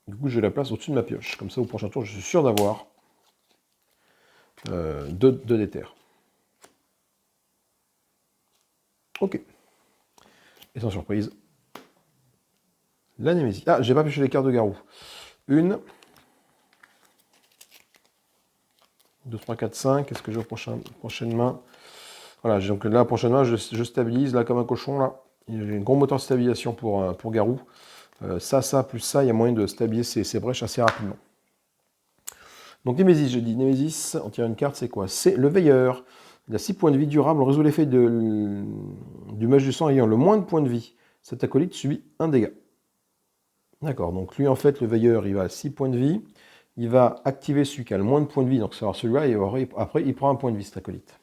Du coup, je la place au-dessus de ma pioche. Comme ça, au prochain tour, je suis sûr d'avoir 2 d'éther. Ok. Et sans surprise, la Némésis. Ah, j'ai pas pioché les cartes de Garou. 1, 2, 3, 4, 5. Qu'est-ce que j'ai au prochaine main? Voilà, donc là, la prochaine main, je stabilise, là, comme un cochon, là. J'ai un gros moteur de stabilisation pour Garou. Ça, plus ça, il y a moyen de stabiliser ces brèches assez rapidement. Donc Némésis, je dis Némésis, on tire une carte, c'est quoi? C'est le Veilleur. Il a 6 points de vie durables, on résout l'effet du mage du sang ayant le moins de points de vie. Cet acolyte subit un dégât. D'accord, donc lui en fait, le Veilleur, il va à 6 points de vie. Il va activer celui qui a le moins de points de vie, donc ça va celui-là, et après il prend un point de vie, cet acolyte.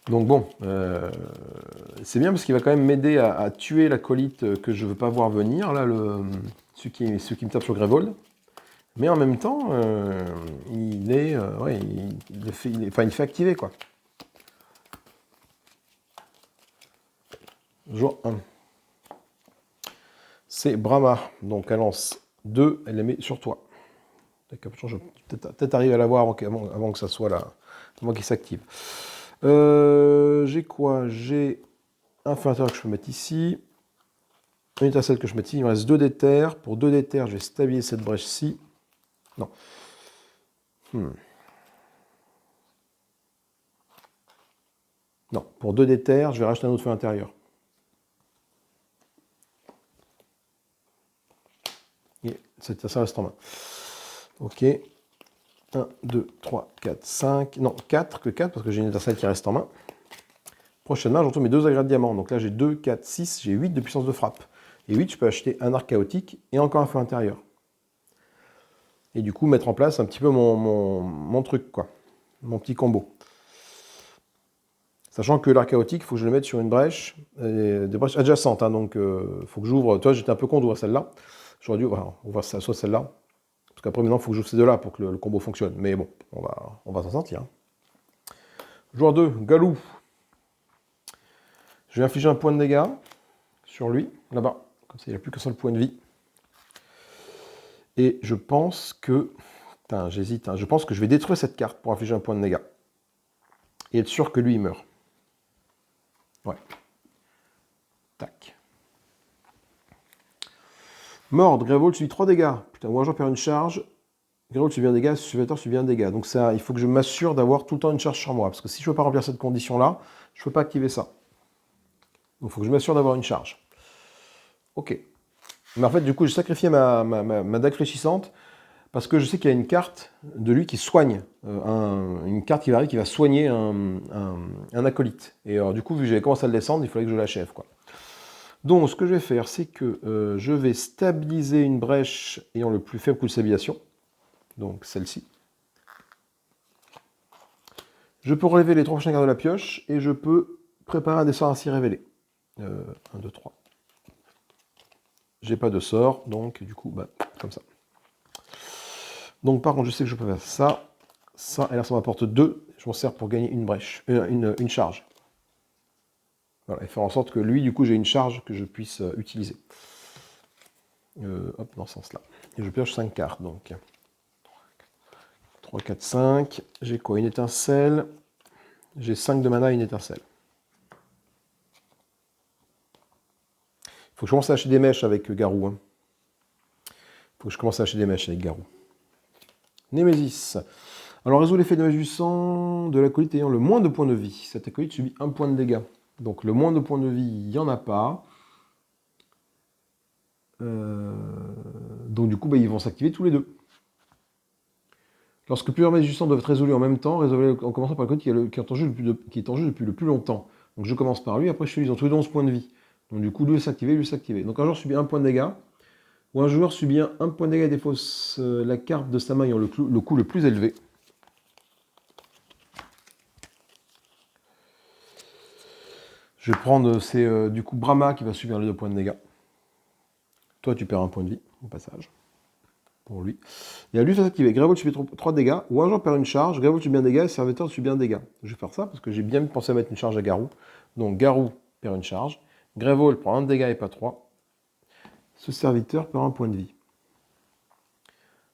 Donc bon, c'est bien parce qu'il va quand même m'aider à tuer l'acolyte que je ne veux pas voir venir, là, celui qui me tape sur Grévold. Mais en même temps, il fait activer, quoi. Jour 1. C'est Brahma, donc elle lance 2, elle les met sur toi. Je vais peut-être arriver à l'avoir avant que ça soit là, avant qu'il s'active. J'ai quoi? J'ai un feu intérieur que je peux mettre ici. Une étincelle que je mets ici. Il me reste 2 d'éther. Pour 2 d'éther, je vais stabiliser cette brèche-ci. Non. Non. Pour 2 d'éther, je vais racheter un autre feu intérieur. Et ça reste en main. Ok. 1, 2, 3, 4, 5. Non, 4 parce que j'ai une étincelle qui reste en main. Prochaine main, je retrouve mes 2 agrès de diamant. Donc là, j'ai 2, 4, 6. J'ai 8 de puissance de frappe. Et 8, je peux acheter un arc chaotique et encore un feu intérieur. Et du coup, mettre en place un petit peu mon truc, quoi. Mon petit combo. Sachant que l'arc chaotique, il faut que je le mette sur une brèche, des brèches adjacentes. Hein, donc, il faut que j'ouvre. Toi, j'étais un peu con d'ouvrir celle-là. J'aurais dû ouvrir soit celle-là. Parce qu'après, maintenant, il faut que j'ouvre ces deux-là pour que le combo fonctionne. Mais bon, on va s'en sortir. Hein. Joueur 2, Galou. Je vais infliger un point de dégâts sur lui, là-bas. Comme ça, il n'a plus qu'un seul point de vie. Et je pense que... Putain, j'hésite. Hein, je pense que je vais détruire cette carte pour infliger un point de dégâts. Et être sûr que lui, il meurt. Ouais. Tac. Mordre, Grévold subit 3 dégâts. Putain, moi, j'en perds une charge. Grévold subit un dégât, Suvator subit un dégât. Donc ça, il faut que je m'assure d'avoir tout le temps une charge sur moi. Parce que si je ne veux pas remplir cette condition-là, je ne peux pas activer ça. Donc il faut que je m'assure d'avoir une charge. Ok. Mais en fait, du coup, j'ai sacrifié ma dague fléchissante parce que je sais qu'il y a une carte de lui qui soigne. Une carte qui va soigner un acolyte. Et alors, du coup, vu que j'avais commencé à le descendre, il fallait que je l'achève, quoi. Donc, ce que je vais faire, c'est que je vais stabiliser une brèche ayant le plus faible coût de stabilisation. Donc, celle-ci. Je peux relever les 3 prochaines cartes de la pioche et je peux préparer un des sorts ainsi révélés. 1, 2, 3. J'ai pas de sort, donc du coup, comme ça. Donc par contre, je sais que je peux faire ça, ça, et là ça m'apporte 2. Je m'en sers pour gagner une brèche, une charge. Voilà, et faire en sorte que lui, du coup, j'ai une charge que je puisse utiliser. Hop, dans ce sens-là. Et je pioche 5 cartes, donc. 3, 4, 5. J'ai quoi? Une étincelle. J'ai 5 de mana et une étincelle. Il faut que je commence à acheter des mèches avec Garou. Hein. Il faut que je commence à acheter des mèches avec Garou. Némésis. Alors, résout l'effet de mèche du sang de l'acolyte ayant le moins de points de vie. Cet acolyte subit 1 point de dégâts. Donc, le moins de points de vie, il n'y en a pas. Donc, du coup, ils vont s'activer tous les deux. Lorsque plusieurs mèches du sang doivent être résolus en même temps, résolvez en commençant par l'acolyte qui est en jeu depuis le plus longtemps. Donc, je commence par lui, après je suis ils ont tous les deux 11 points de vie. Donc, du coup, lui s'activer, lui s'activer. Donc, un joueur subit 1 point de dégâts. Ou un joueur subit 1 point de dégâts et défausse la carte de sa main ayant le coût le plus élevé. Je vais prendre, c'est du coup Brahma qui va subir les 2 points de dégâts. Toi, tu perds 1 point de vie, au passage. Pour lui. Et à lui, ça s'activer. Grévold subit 3 dégâts. Ou un joueur perd une charge. Grévold subit un dégât et serviteur subit un dégât. Je vais faire ça parce que j'ai bien pensé à mettre une charge à Garou. Donc Garou perd une charge. Grévold prend 1 dégât et pas 3. Ce serviteur perd 1 point de vie.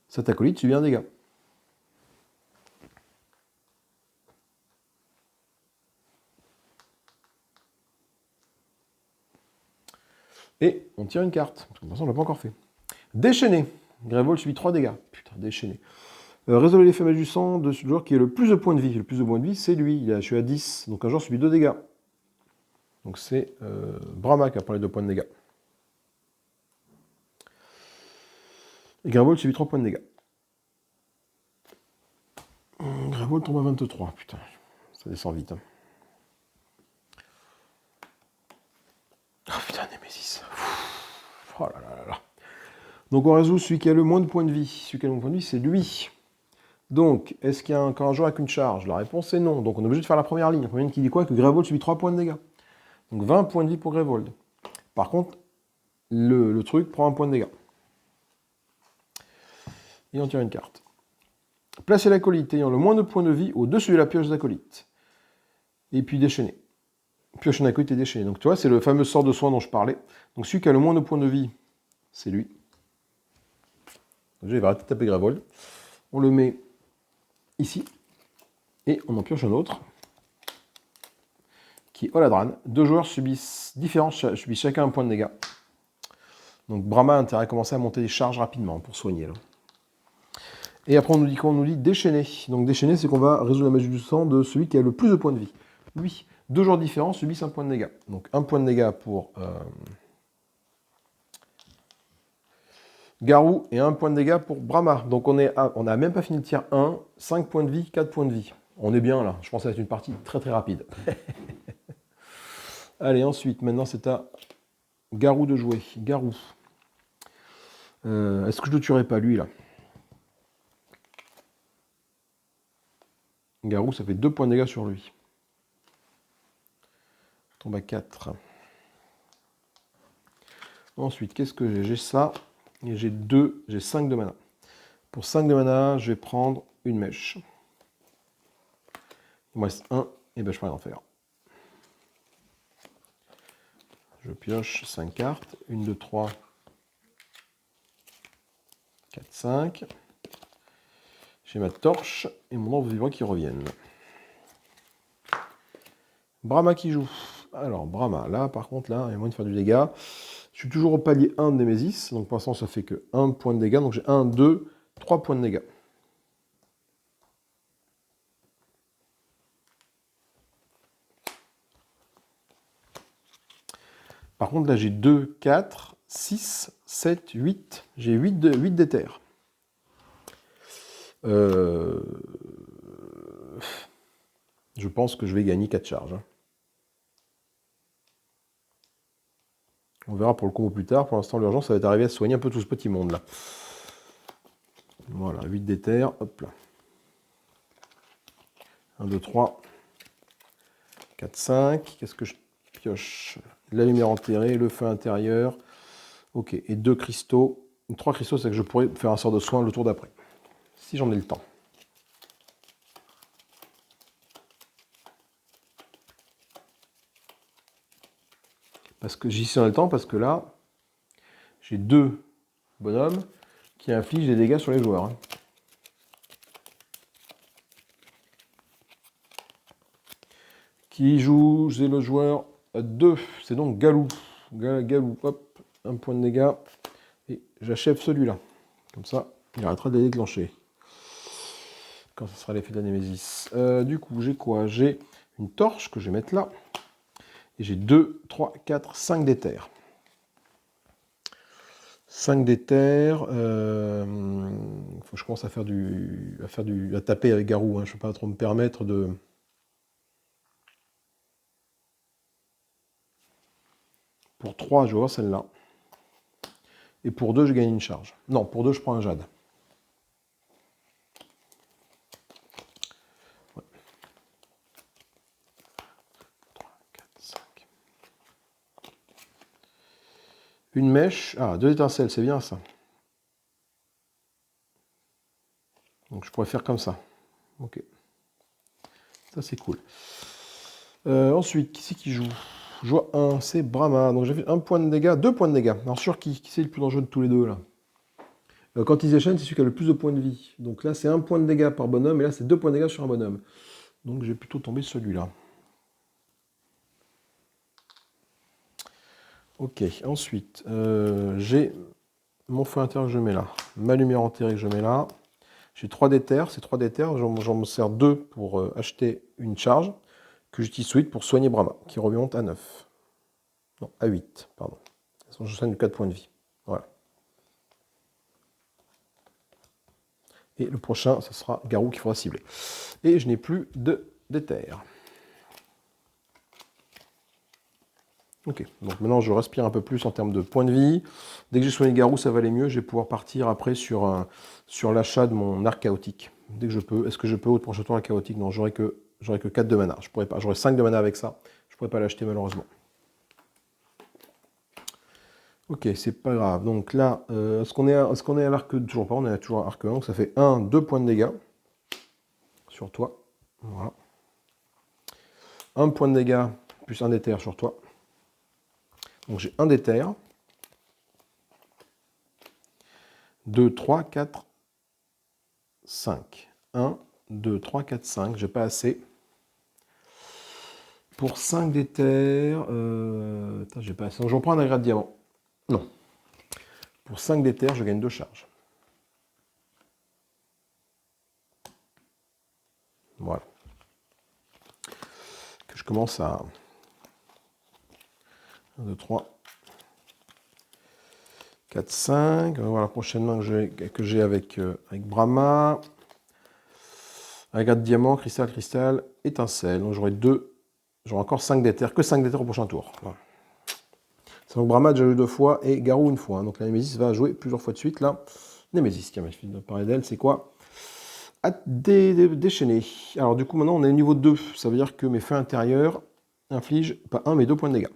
Cet acolyte subit un dégât. Et on tire une carte. Parce que de toute façon, on ne l'a pas encore fait. Déchaîné. Grévold subit 3 dégâts. Putain, déchaîné. Résolvez l'effet mèche du sang de ce joueur qui a le plus de points de vie. Le plus de points de vie, c'est lui. Je suis à 10. Donc un joueur subit 2 dégâts. Donc c'est Brahma qui a pris les 2 points de dégâts. Et Grévold subit 3 points de dégâts. Grévold tombe à 23. Putain, ça descend vite. Hein. Oh putain, Némésis. Oh là là là là. Donc on résout celui qui a le moins de points de vie. Celui qui a le moins de points de vie, c'est lui. Donc, est-ce qu'il y a encore un joueur avec une charge? La réponse est non. Donc on est obligé de faire la première ligne. La première ligne qui dit quoi? Que Grévold subit 3 points de dégâts. Donc 20 points de vie pour Grévold. Par contre, le truc prend 1 point de dégâts. Et on tire une carte. Placez l'acolyte ayant le moins de points de vie au-dessus de la pioche d'acolyte. Et puis déchaîner. Pioche un acolyte et déchaîner. Donc tu vois, c'est le fameux sort de soin dont je parlais. Donc celui qui a le moins de points de vie, c'est lui. Déjà, il va arrêter de taper Grévold. On le met ici. Et on en pioche un autre. Qui est Oladran. 2 joueurs subissent chacun 1 point de dégâts. Donc Brahma a intérêt à commencer à monter des charges rapidement pour soigner. Là. Et après on nous dit quoi? On nous dit déchaîner. Donc déchaîner, c'est qu'on va résoudre la magie du sang de celui qui a le plus de points de vie. Lui, 2 joueurs différents subissent 1 point de dégâts. Donc 1 point de dégâts pour Garou et 1 point de dégâts pour Brahma. Donc on n'a même pas fini le tiers 1, 5 points de vie, 4 points de vie. On est bien là. Je pense que ça va être une partie très très rapide. Allez, ensuite, maintenant c'est à Garou de jouer. Garou. Est-ce que je ne le tuerai pas lui là? Garou, ça fait 2 points de dégâts sur lui. Tombe à 4. Ensuite, qu'est-ce que j'ai? J'ai ça. Et j'ai 5 de mana. Pour 5 de mana, je vais prendre une mèche. Il me reste 1, et ben je peux rien en faire. Je pioche 5 cartes. 1, 2, 3, 4, 5. J'ai ma torche et mon ombre vivant qui reviennent. Brahma qui joue. Alors, Brahma, là, par contre, là, il y a moyen de faire du dégât. Je suis toujours au palier 1 de Némésis, donc pour l'instant, ça fait que 1 point de dégâts. Donc j'ai 1, 2, 3 points de dégâts. Par contre, là, j'ai 2, 4, 6, 7, 8. J'ai 8 d'éther. Je pense que je vais gagner 4 charges. On verra pour le combo plus tard. Pour l'instant, l'urgence, ça va être arriver à soigner un peu tout ce petit monde là. Voilà, 8 d'éther, hop là. 1, 2, 3, 4, 5. Qu'est-ce que je pioche? La lumière enterrée, le feu intérieur. Ok, et 2 cristaux. 3 cristaux, c'est que je pourrais faire un sort de soin le tour d'après. Si j'en ai le temps. Parce que j'y suis dans le temps, parce que là, j'ai 2 bonhommes qui infligent des dégâts sur les joueurs. Hein. Qui joue? J'ai le joueur 2, c'est donc Galou. Galou, hop, 1 point de dégâts. Et j'achève celui-là. Comme ça, il arrêtera de les déclencher. Quand ce sera l'effet de la Némésis. Du coup, j'ai quoi? J'ai une torche que je vais mettre là. Et j'ai 2, 3, 4, 5 d'éther. 5 d'éther. Faut que je commence à à taper avec Garou. Hein. Je ne peux pas trop me permettre de... Pour 3, je vais voir celle-là. Et pour 2, je gagne une charge. Non, pour 2, je prends un jade. Ouais. 3, 4, 5. Une mèche. Ah, 2 étincelles, c'est bien ça. Donc je pourrais faire comme ça. Ok. Ça, c'est cool. Ensuite, qui c'est qui joue? Je vois 1, c'est Brahma. Donc j'ai fait 1 point de dégâts, 2 points de dégâts. Alors sûr, qui c'est le plus dangereux de tous les deux là? Quand ils échaînent, c'est celui qui a le plus de points de vie. Donc là, c'est 1 point de dégâts par bonhomme, et là, c'est 2 points de dégâts sur un bonhomme. Donc je vais plutôt tomber celui-là. Ok, ensuite, j'ai mon feu intérieur que je mets là. Ma lumière enterrée que je mets là. J'ai 3 d'éther. Ces 3 d'éther, j'en me sers 2 pour acheter une charge que j'utilise suite pour soigner Brahma, qui remonte à 9. Non, à 8, pardon. Je soigne de 4 points de vie. Voilà. Et le prochain, ce sera Garou qu'il faudra cibler. Et je n'ai plus d'éther. Ok, donc maintenant je respire un peu plus en termes de points de vie. Dès que j'ai soigné Garou, ça va aller mieux. Je vais pouvoir partir après sur l'achat de mon arc chaotique. Dès que je peux. Est-ce que je peux au prochain tour la chaotique? Non, j'aurai que 4 de mana. Je pourrais pas. J'aurai 5 de mana avec ça. Je ne pourrais pas l'acheter malheureusement. Ok, c'est pas grave. Donc là, est-ce qu'on est à l'arc? Toujours pas, on est toujours à arc 1. Donc ça fait 1, 2 points de dégâts sur toi. Voilà. 1 point de dégâts plus 1 d'éther sur toi. Donc j'ai 1 d'éther. 2, 3, 4, 5. 1, 2, 3, 4, 5. J'ai pas assez. Pour 5 d'éther... j'ai pas assez. Donc je reprends un agrégat de diamant. Non. Pour 5 d'éther, je gagne 2 charges. Voilà. Que je commence à... 1, 2, 3, 4, 5. On va voir la prochaine main que j'ai avec Brahma. Agrégat de diamant, cristal, étincelle. Donc j'aurai encore 5 d'éther. Que 5 d'éther au prochain tour. Voilà. Donc Brahma a déjà joué 2 fois et Garou une fois. Donc la Némésis va jouer plusieurs fois de suite là. Némésis, tiens, je vais parler d'elle, c'est quoi? Déchaîner. Alors du coup maintenant on est au niveau 2. Ça veut dire que mes feux intérieurs infligent pas 1 mais 2 points de dégâts.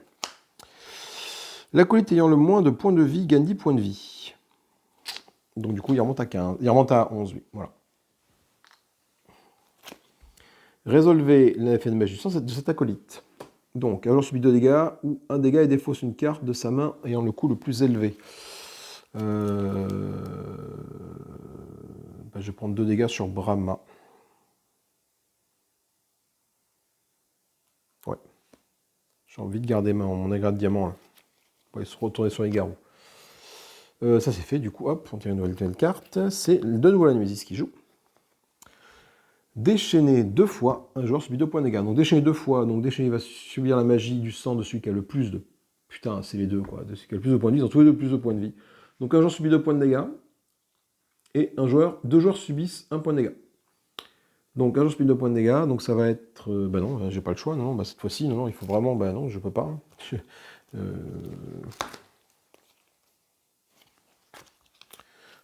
L'acolyte ayant le moins de points de vie gagne 10 points de vie. Donc du coup il remonte à 15. Il remonte à 11, oui. Voilà. Résolvez l'effet de magie de cet acolyte. Donc, alors subit 2 dégâts, ou 1 dégât et défausse une carte de sa main ayant le coût le plus élevé. Je vais prendre 2 dégâts sur Brahma. Ouais. J'ai envie de garder mon agrégat de diamant. Là. On va se retourner sur les garous. Ça c'est fait, du coup, hop, on tire une nouvelle carte. C'est de nouveau la Némésis qui joue. Déchaîner 2 fois, un joueur subit 2 points de dégâts. Donc déchaîner 2 fois, donc déchaîner va subir la magie du sang de celui qui a le plus de... Putain, c'est les deux, quoi. De celui qui a le plus de points de vie, ils ont tous les deux plus de points de vie. Donc un joueur subit 2 points de dégâts, et 2 joueurs subissent 1 point de dégâts. Donc un joueur subit 2 points de dégâts, donc ça va être... bah non, j'ai pas le choix, non, bah cette fois-ci, non, il faut vraiment... Bah non, je peux pas.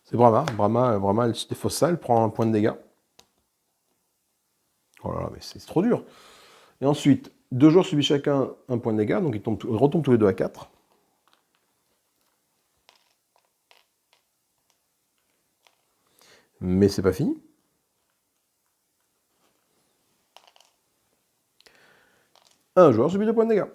C'est Brahma. Brahma, elle se défausse ça, elle prend un point de dégâts. Oh là là, mais c'est trop dur. Et ensuite, 2 joueurs subissent chacun un point de dégâts, donc ils retombent tous les deux à 4. Mais c'est pas fini. Un joueur subit 2 points de dégâts.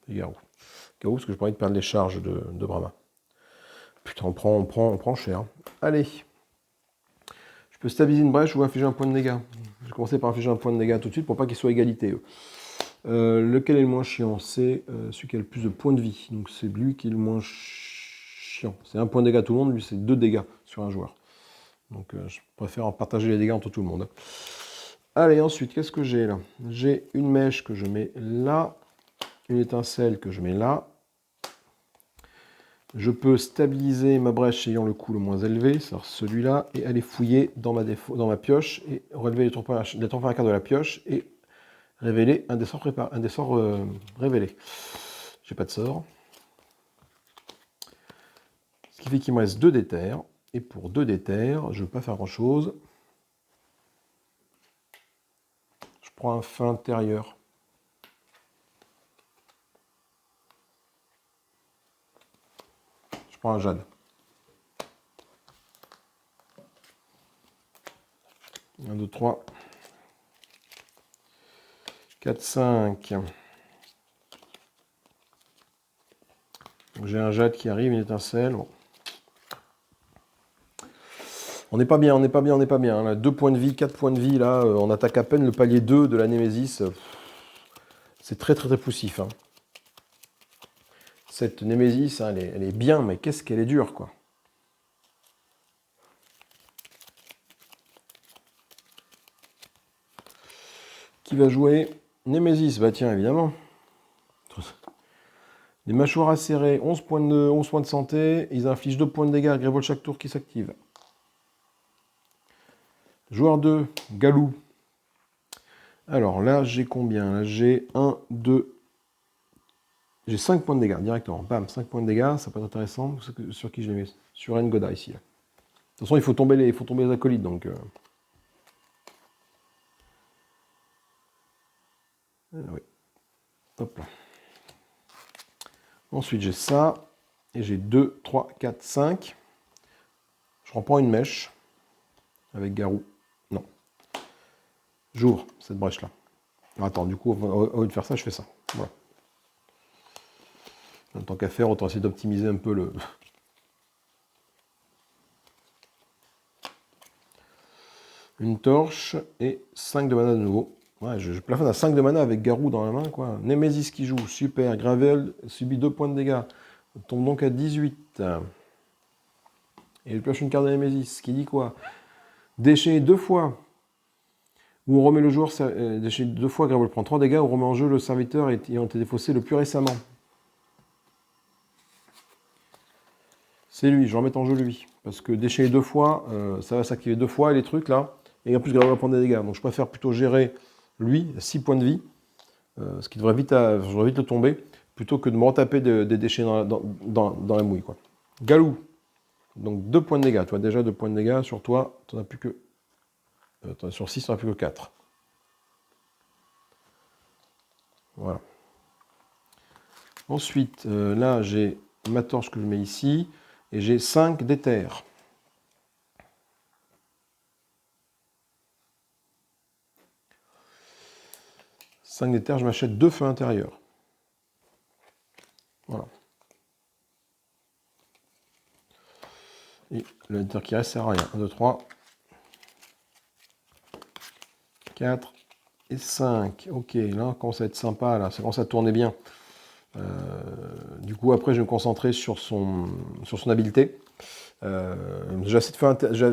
Et Garou. Garou, parce que je pas envie de perdre les charges de Brahma. Putain, on prend cher. Allez. Je peux stabiliser une brèche ou infliger un point de dégâts. Je vais commencer par infliger un point de dégâts tout de suite pour pas qu'il soit égalité. Lequel est le moins chiant? C'est celui qui a le plus de points de vie. Donc c'est lui qui est le moins chiant. C'est un point de dégâts à tout le monde, lui c'est 2 dégâts sur un joueur. Donc je préfère en partager les dégâts entre tout le monde. Allez, ensuite, qu'est-ce que j'ai là? J'ai une mèche que je mets là. Une étincelle que je mets là. Je peux stabiliser ma brèche ayant le coût le moins élevé, c'est-à-dire celui-là, et aller fouiller dans ma pioche et relever les 3 points à quart de la pioche et révéler un des sorts, révélés. J'ai pas de sort. Ce qui fait qu'il me reste 2 d'éther. Et pour 2 d'éther, je ne veux pas faire grand-chose. Je prends un fin intérieur. Je prends un jade. 1, 2, 3. 4, 5. J'ai un jade qui arrive, une étincelle. Bon. On n'est pas bien, on n'est pas bien, on n'est pas bien. Là, 2 points de vie, 4 points de vie, là, on attaque à peine le palier 2 de la Némésis. C'est très très très poussif. Hein. Cette Némésis, hein, elle est bien, mais qu'est-ce qu'elle est dure, quoi. Qui va jouer Némésis? Bah tiens, évidemment. Les mâchoires acérées, 11 points de santé. Ils infligent 2 points de dégâts à Grévol chaque tour qui s'active. Joueur 2, Galou. Alors là, j'ai combien? Là, j'ai 1, 2... J'ai 5 points de dégâts directement. Bam, 5 points de dégâts, ça peut être intéressant. Sur qui je les mets? Sur Ngoda ici. Là. De toute façon, il faut tomber les acolytes. Donc, oui. Hop là. Ensuite, j'ai ça. Et j'ai 2, 3, 4, 5. Je reprends une mèche. Avec Garou. Non. J'ouvre cette brèche-là. Attends, du coup, au lieu de faire ça, je fais ça. Voilà. En tant qu'à faire, autant essayer d'optimiser un peu le... Une torche et 5 de mana de nouveau. Ouais, je plafonne à 5 de mana avec Garou dans la main, quoi. Némésis qui joue, super. Gravel subit 2 points de dégâts. On tombe donc à 18. Et je pioche une carte de Némésis, qui dit quoi? Déchaîner 2 fois. Où on remet le joueur, déchaîner 2 fois, Gravel prend 3 dégâts. On remet en jeu le serviteur ayant été défaussé le plus récemment. C'est lui, je remets en jeu lui. Parce que déchaîner 2 fois, ça va s'activer 2 fois, et les trucs là. Et en plus, Gravel va prendre des dégâts. Donc je préfère plutôt gérer lui, 6 points de vie. Ce qui devrait vite le tomber. Plutôt que de me retaper des déchets dans la mouille, quoi. Galou. Donc 2 points de dégâts. Toi, déjà 2 points de dégâts. Sur toi, tu n'en as plus que... sur 6, tu n'en as plus que 4. Voilà. Ensuite, là, j'ai ma torche que je mets ici. Et j'ai 5 d'éther. Je m'achète 2 feux intérieurs. Voilà. Et le d'éther qui reste sert à rien. 1, 2, 3. 4 et 5. Ok, là, on commence à être sympa. Là, ça commence à tourner bien. Du coup, après, je vais me concentrer sur son habileté. Je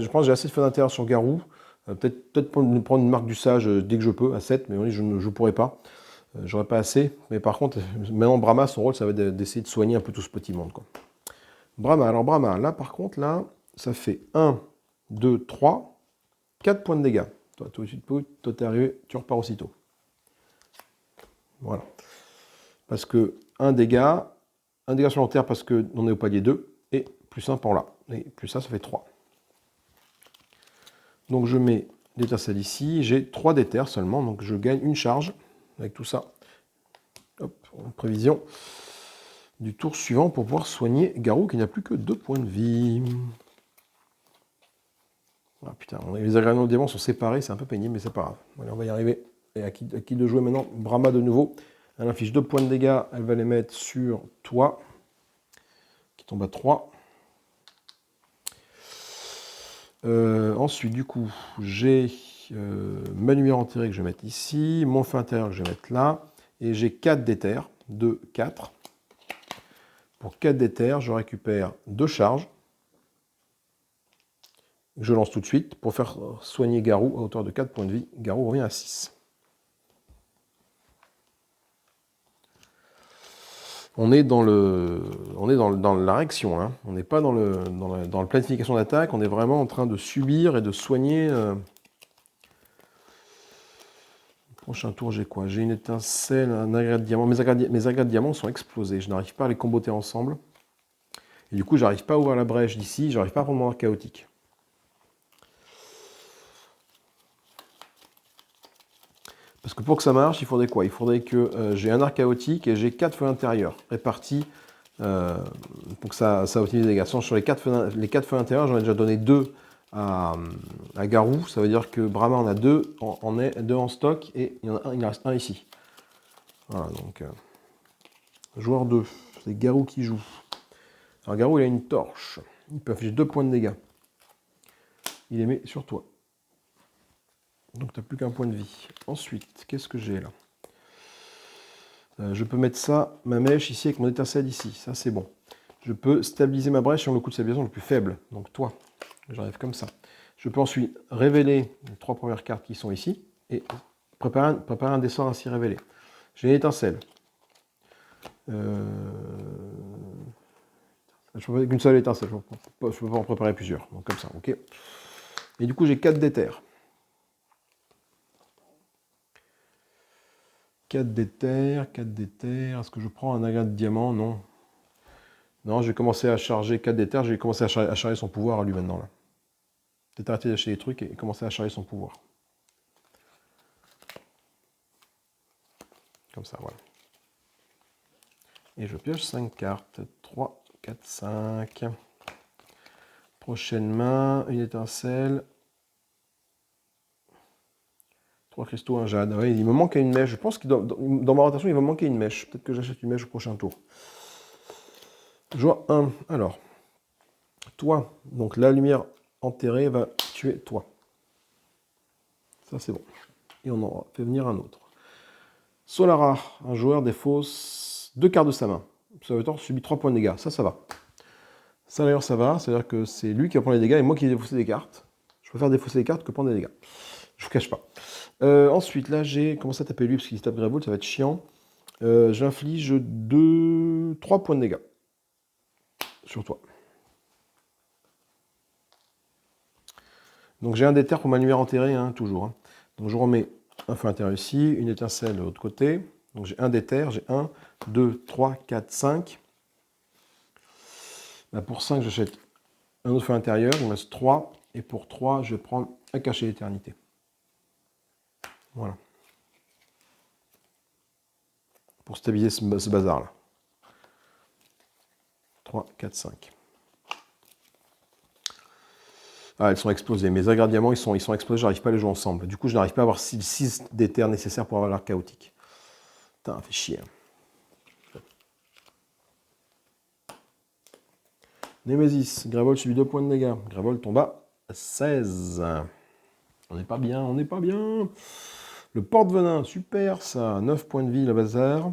pense que j'ai assez de feux d'intérieur sur Garou. Peut-être prendre une marque du sage dès que je peux, à 7, mais oui, je ne pourrais pas. J'aurais pas assez. Mais par contre, maintenant, Brahma, son rôle, ça va être d'essayer de soigner un peu tout ce petit monde, quoi. Brahma, alors Brahma, là, par contre, là, ça fait 1, 2, 3, 4 points de dégâts. Toi, t'es arrivé, tu repars aussitôt. Voilà. Parce que un dégât supplémentaire parce qu'on est au palier 2, et plus 1 par là. Et plus ça fait 3. Donc je mets l'étincelle ici, j'ai 3 d'éther seulement, donc je gagne une charge avec tout ça. Hop, en prévision du tour suivant pour pouvoir soigner Garou qui n'a plus que 2 points de vie. Ah putain, les agréments de diamant sont séparés, c'est un peu pénible, mais c'est pas grave. Allez, on va y arriver. Et à qui de jouer maintenant? Brahma de nouveau. Elle inflige 2 points de dégâts, elle va les mettre sur toi, qui tombe à 3. Ensuite, du coup, j'ai ma lumière enterrée que je vais mettre ici, mon feu intérieur que je vais mettre là, et j'ai 4 d'éther, 2, 4. Pour 4 d'éther, je récupère 2 charges. Je lance tout de suite pour faire soigner Garou à hauteur de 4 points de vie. Garou revient à 6. On est dans la réaction, là. On n'est pas dans la planification d'attaque, on est vraiment en train de subir et de soigner. Prochain tour, j'ai quoi? J'ai une étincelle, un agrégat de diamant. Mes agrégats de diamant sont explosés, je n'arrive pas à les comboter ensemble. Et du coup, j'arrive pas à ouvrir la brèche d'ici, j'arrive pas à prendre mon arc chaotique. Parce que pour que ça marche, il faudrait quoi? Il faudrait que j'ai un arc chaotique et j'ai 4 feux intérieurs répartis pour que ça optimise les dégâts. Sur les 4 feux intérieurs, j'en ai déjà donné 2 à Garou. Ça veut dire que Brahma en a 2 en stock et il en reste un ici. Voilà, donc joueur 2, c'est Garou qui joue. Alors Garou, il a une torche. Il peut afficher 2 points de dégâts. Il les met sur toi. Donc tu n'as plus qu'un point de vie. Ensuite, qu'est-ce que j'ai là? Je peux mettre ça, ma mèche ici avec mon étincelle ici. Ça c'est bon. Je peux stabiliser ma brèche sur le coup de stabilisation le plus faible. Donc toi, j'arrive comme ça. Je peux ensuite révéler les 3 premières cartes qui sont ici et préparer un des sorts ainsi révélé. J'ai une étincelle. Je peux pas qu'une seule étincelle. Je peux pas en préparer plusieurs. Donc comme ça, ok. Et du coup, j'ai 4 d'éther. 4 d'éther. Est-ce que je prends un agrégat de diamant? Non. Non, je vais commencer à charger 4 d'éther. Je vais commencer à charger son pouvoir à lui maintenant. Là. Peut-être arrêter d'acheter des trucs et commencer à charger son pouvoir. Comme ça, voilà. Et je pioche 5 cartes. 3, 4, 5. Prochaine main, une étincelle. 3 cristaux, un jade. Ouais, il me manque une mèche. Je pense que dans ma rotation, il va me manquer une mèche. Peut-être que j'achète une mèche au prochain tour. Joueur 1. Alors, toi, donc la lumière enterrée va tuer toi. Ça, c'est bon. Et on en fait venir un autre. Solara, un joueur défausse 2 cartes de sa main. Observateur subit 3 points de dégâts. Ça va. Ça, d'ailleurs, ça va. C'est-à-dire que c'est lui qui va prendre les dégâts et moi qui vais défausser des cartes. Je préfère défausser des cartes que prendre des dégâts. Je vous cache pas. Ensuite, là, j'ai commencé à taper lui parce qu'il tape Greybolt, ça va être chiant. J'inflige 3 points de dégâts sur toi. Donc j'ai un d'éther pour ma lumière enterrée, hein, toujours. Hein. Donc je remets un feu intérieur ici, une étincelle de l'autre côté. Donc j'ai un d'éther, j'ai 1, 2, 3, 4, 5. Là, pour 5, j'achète un autre feu intérieur, il me reste 3. Et pour 3, je vais prendre un cachet d'éternité. Voilà. Pour stabiliser ce bazar-là. 3, 4, 5. Ah, elles sont explosées. Mes agrégats de diamants, ils sont explosés, j'arrive pas à les jouer ensemble. Du coup, je n'arrive pas à avoir 6 d'éther nécessaires pour avoir l'arc chaotique. Putain, ça fait chier. Némésis, Greybolt subit 2 points de dégâts. Greybolt tombe à 16. On n'est pas bien, on n'est pas bien. Le porte-venin, super ça. 9 points de vie, le bazar.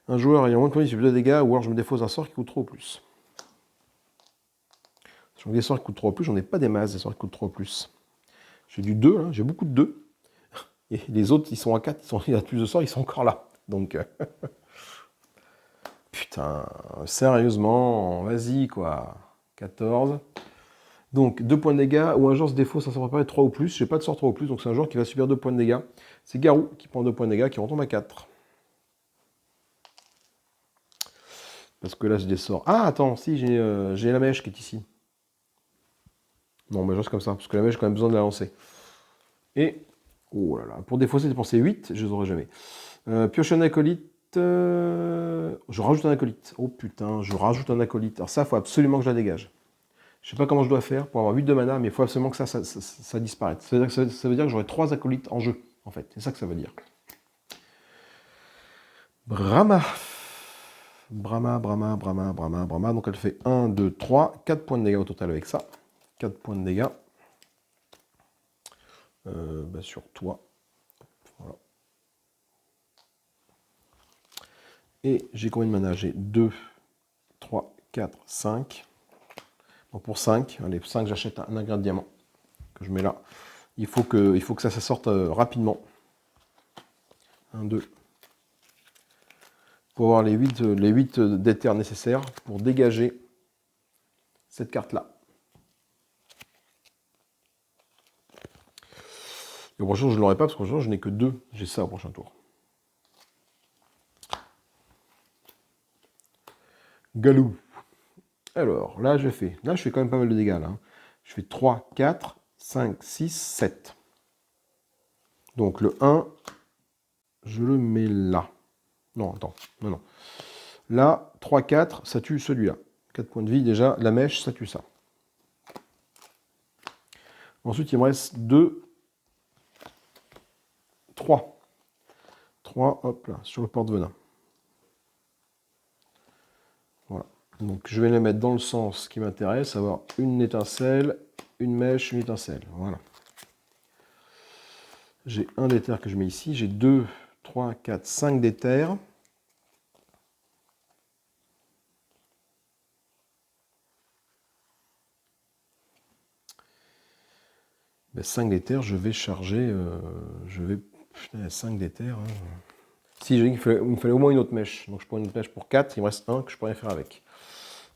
Un joueur ayant moins de points de vie subit 2 dégâts, ou alors je me défausse un sort qui coûte trop au plus. Sur des sorts qui coûtent trop au plus, j'en ai pas des masses des sorts qui coûtent trop au plus. J'ai du 2, hein, j'ai beaucoup de 2. Et les autres, ils sont à 4, il y a plus de sorts, ils sont encore là. Donc, putain, sérieusement, vas-y quoi. 14. Donc 2 points de dégâts, ou un joueur se défausse sans s'en préparer 3 ou plus. J'ai pas de sort 3 ou plus, donc c'est un joueur qui va subir 2 points de dégâts. C'est Garou qui prend 2 points de dégâts, qui retombe à 4. Parce que là, j'ai des sorts. Ah, attends, si, j'ai la mèche qui est ici. Non, mais je reste comme ça, parce que la mèche, j'ai quand même besoin de la lancer. Et, oh là là, pour défausser, dépenser 8, je les aurai jamais. Piocher un acolyte. Je rajoute un acolyte. Oh putain, je rajoute un acolyte. Alors ça, il faut absolument que je la dégage. Je sais pas comment je dois faire pour avoir 8 de mana, mais il faut absolument que ça disparaisse. Ça veut dire que j'aurai 3 acolytes en jeu, en fait. C'est ça que ça veut dire. Brahma. Brahma. Donc elle fait 1, 2, 3, 4 points de dégâts au total avec ça. 4 points de dégâts. Sur toi. Voilà. Et j'ai combien de mana? J'ai 2, 3, 4, 5. Donc pour 5, allez, 5, j'achète un ingrédient de diamant que je mets là. Il faut que ça sorte rapidement. 1, 2. Pour avoir les 8 d'éther nécessaires pour dégager cette carte-là. Et au prochain, je ne l'aurai pas parce que je n'ai que 2. J'ai ça au prochain tour. Galou. Alors, là, je fais quand même pas mal de dégâts. Là. Je fais 3, 4, 5, 6, 7. Donc le 1, je le mets là. Non, attends. Non. Là, 3, 4, ça tue celui-là. 4 points de vie, déjà. La mèche, ça tue ça. Ensuite, il me reste 2, 3. 3, hop là, sur le porte-venin. Voilà. Donc, je vais les mettre dans le sens qui m'intéresse, avoir une étincelle, une mèche, une étincelle. Voilà. J'ai un d'éther que je mets ici. J'ai 2, 3, 4, 5 d'éther. Ben, 5 d'éther, je vais charger. Putain, 5 d'éther. Hein. Si, j'ai dit qu'il me fallait au moins une autre mèche. Donc je prends une autre mèche pour 4. Il me reste 1 que je pourrais faire avec.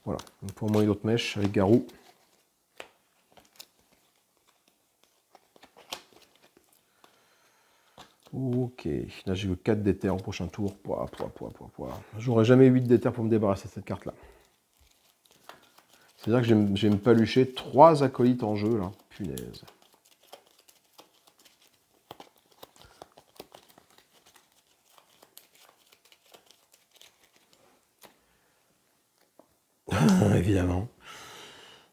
Voilà. Donc pour au moins une autre mèche avec Garou. Ok. Là, j'ai eu 4 d'éther au prochain tour. J'aurai jamais 8 d'éther pour me débarrasser de cette carte-là. C'est-à-dire que j'ai me palucher 3 acolytes en jeu, là. Punaise. Évidemment.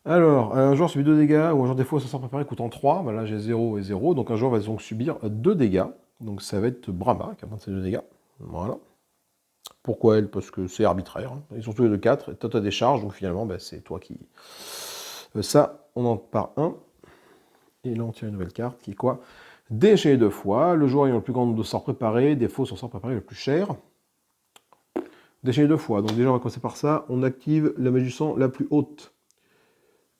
Alors, un joueur subit 2 dégâts, ou un joueur défaut sans préparer coûtant 3. Ben là, j'ai 0 et 0. Donc un joueur va donc subir 2 dégâts. Donc ça va être Brahma qui a 22 dégâts. Voilà. Pourquoi elle? Parce que c'est arbitraire. Ils sont tous les deux 4. Et toi, tu as des charges. Donc finalement, ben, c'est toi qui... ça, on en part 1. Et là, on tire une nouvelle carte qui est quoi? Déchaîner 2 fois. Le joueur ayant le plus grand nombre de sorts préparés défaut son sort préparé le plus cher. Déchaîner 2 fois. Donc déjà, on va commencer par ça. On active la magie du sang la plus haute.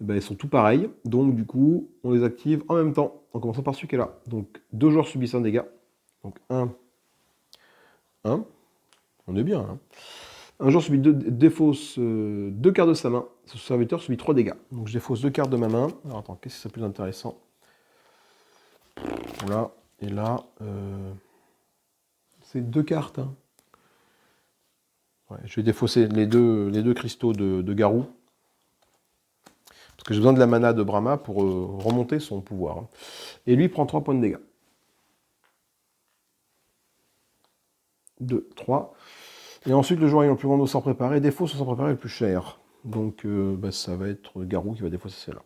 Et ben, ils sont tous pareils. Donc du coup, on les active en même temps. En commençant par celui qui est là. Donc 2 joueurs subissent un dégât. Donc 1. On est bien. Hein. Un joueur subit défausse 2 cartes de sa main. Ce serviteur subit 3 dégâts. Donc je défausse 2 cartes de ma main. Alors attends, qu'est-ce que c'est plus intéressant? Là et là. C'est 2 cartes. Hein. Ouais, je vais défausser les deux cristaux de Garou. Parce que j'ai besoin de la mana de Brahma pour remonter son pouvoir. Hein. Et lui prend 3 points de dégâts. 2, 3. Et ensuite, le joueur ayant le plus grand nombre de sorts préparés défausse son sort préparé le plus cher. Donc, ça va être Garou qui va défausser celle-là.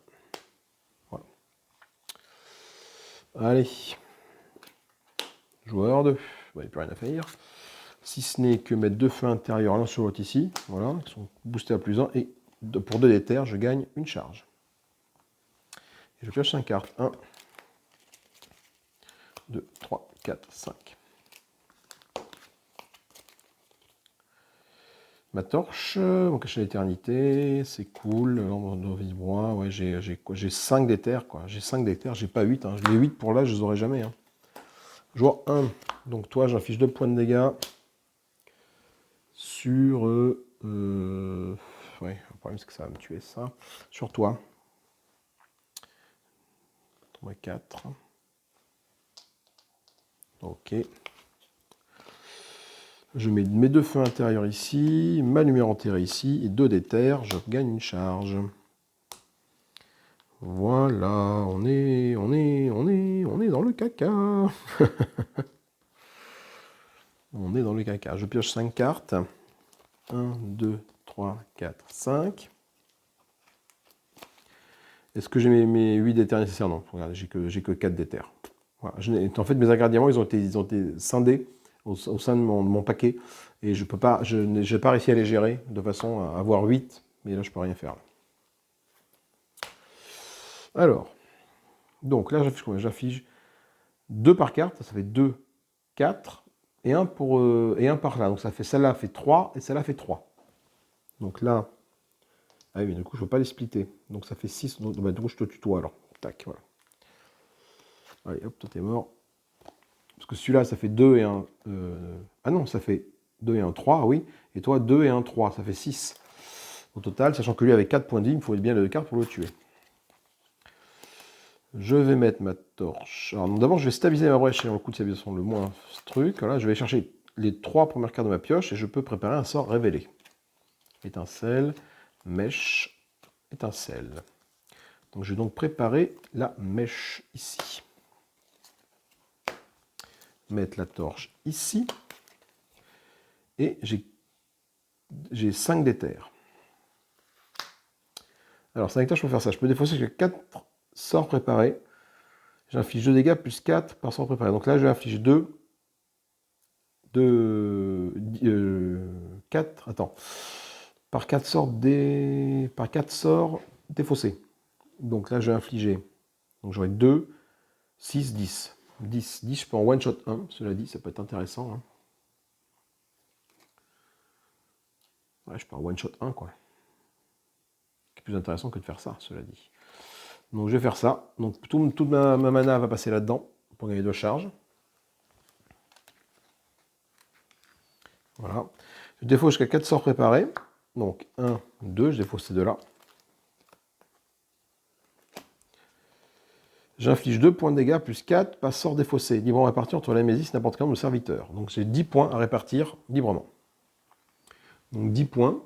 Voilà. Allez. Joueur 2. Il n'y a plus rien à faire. Si ce n'est que mettre 2 feux intérieurs l'un sur l'autre ici. Voilà. Ils sont boostés à plus 1. Et pour 2 d'éther, je gagne une charge. Et je pioche 5 cartes. 1, 2, 3, 4, 5. Ma torche, mon cachet d'éternité, c'est cool. L'ombre de vibroin, ouais, j'ai 5 d'éther, quoi. J'ai 5 d'éther, j'ai pas 8. Hein. Les 8 pour là, je les aurai jamais. Hein. Joueur 1. Donc toi, j'inflige 2 points de dégâts sur... ouais, le problème c'est que ça va me tuer ça. Sur toi. Ouais, 4. Ok. Je mets mes 2 feux intérieurs ici, ma lumière enterrée ici, et 2 d'éther, je gagne une charge. Voilà, on est dans le caca. On est dans le caca. Je pioche 5 cartes. 1, 2, 3, 4, 5. Est-ce que j'ai mes 8 d'éther nécessaires? Non, regardez, j'ai que 4 d'éther. Voilà. En fait, mes ingrédients, ils ont été scindés au sein de mon paquet. Et je n'ai pas réussi à les gérer de façon à avoir 8. Mais là, je peux rien faire. Alors, donc là, j'affiche combien? J'affiche 2 par carte. Ça fait 2, 4. Et un par là. Donc ça fait celle-là fait 3 et celle-là fait 3. Donc là... Ah oui, mais du coup, je ne peux pas les splitter. Donc ça fait 6. Donc, du coup, je te tutoie alors. Tac, voilà. Allez, hop, toi, t'es mort. Parce que celui-là, ça fait 2 et 1... Ah non, ça fait 2 et 1, 3, oui. Et toi, 2 et 1, 3. Ça fait 6. Au total, sachant que lui, avec 4 points de vie, il me faut bien les 2 cartes pour le tuer. Je vais mettre ma torche. Alors, d'abord, je vais stabiliser ma brèche. Et le coup de stabilisation, le moins ce truc. Voilà, je vais chercher les 3 premières cartes de ma pioche et je peux préparer un sort révélé. Étincelle, mèche, étincelle. Donc, je vais donc préparer la mèche ici. Mettre la torche ici. Et j'ai 5 d'éther. Alors, 5 d'éther, je peux faire ça. Je peux défausser, j'ai 4 sorts préparés. J'inflige 2 dégâts plus 4 par sort préparé. Donc là, je vais infliger 4. Attends. Par 4 sorts défaussés. Donc là, je vais infliger. Donc j'aurai 2, 6, 10. 10, je peux en one shot 1. Cela dit, ça peut être intéressant. Hein. Ouais, je peux en one shot 1, quoi. C'est plus intéressant que de faire ça, cela dit. Donc je vais faire ça. Donc toute ma mana va passer là-dedans pour gagner 2 charges. Voilà. Je défausse jusqu'à 4 sorts préparés. Donc 1, 2, je défausse ces deux-là. J'inflige 2 points de dégâts plus 4 par sort défaussé, librement répartis entre la Némésis et n'importe quel nombre de serviteurs. Donc j'ai 10 points à répartir librement. Donc 10 points.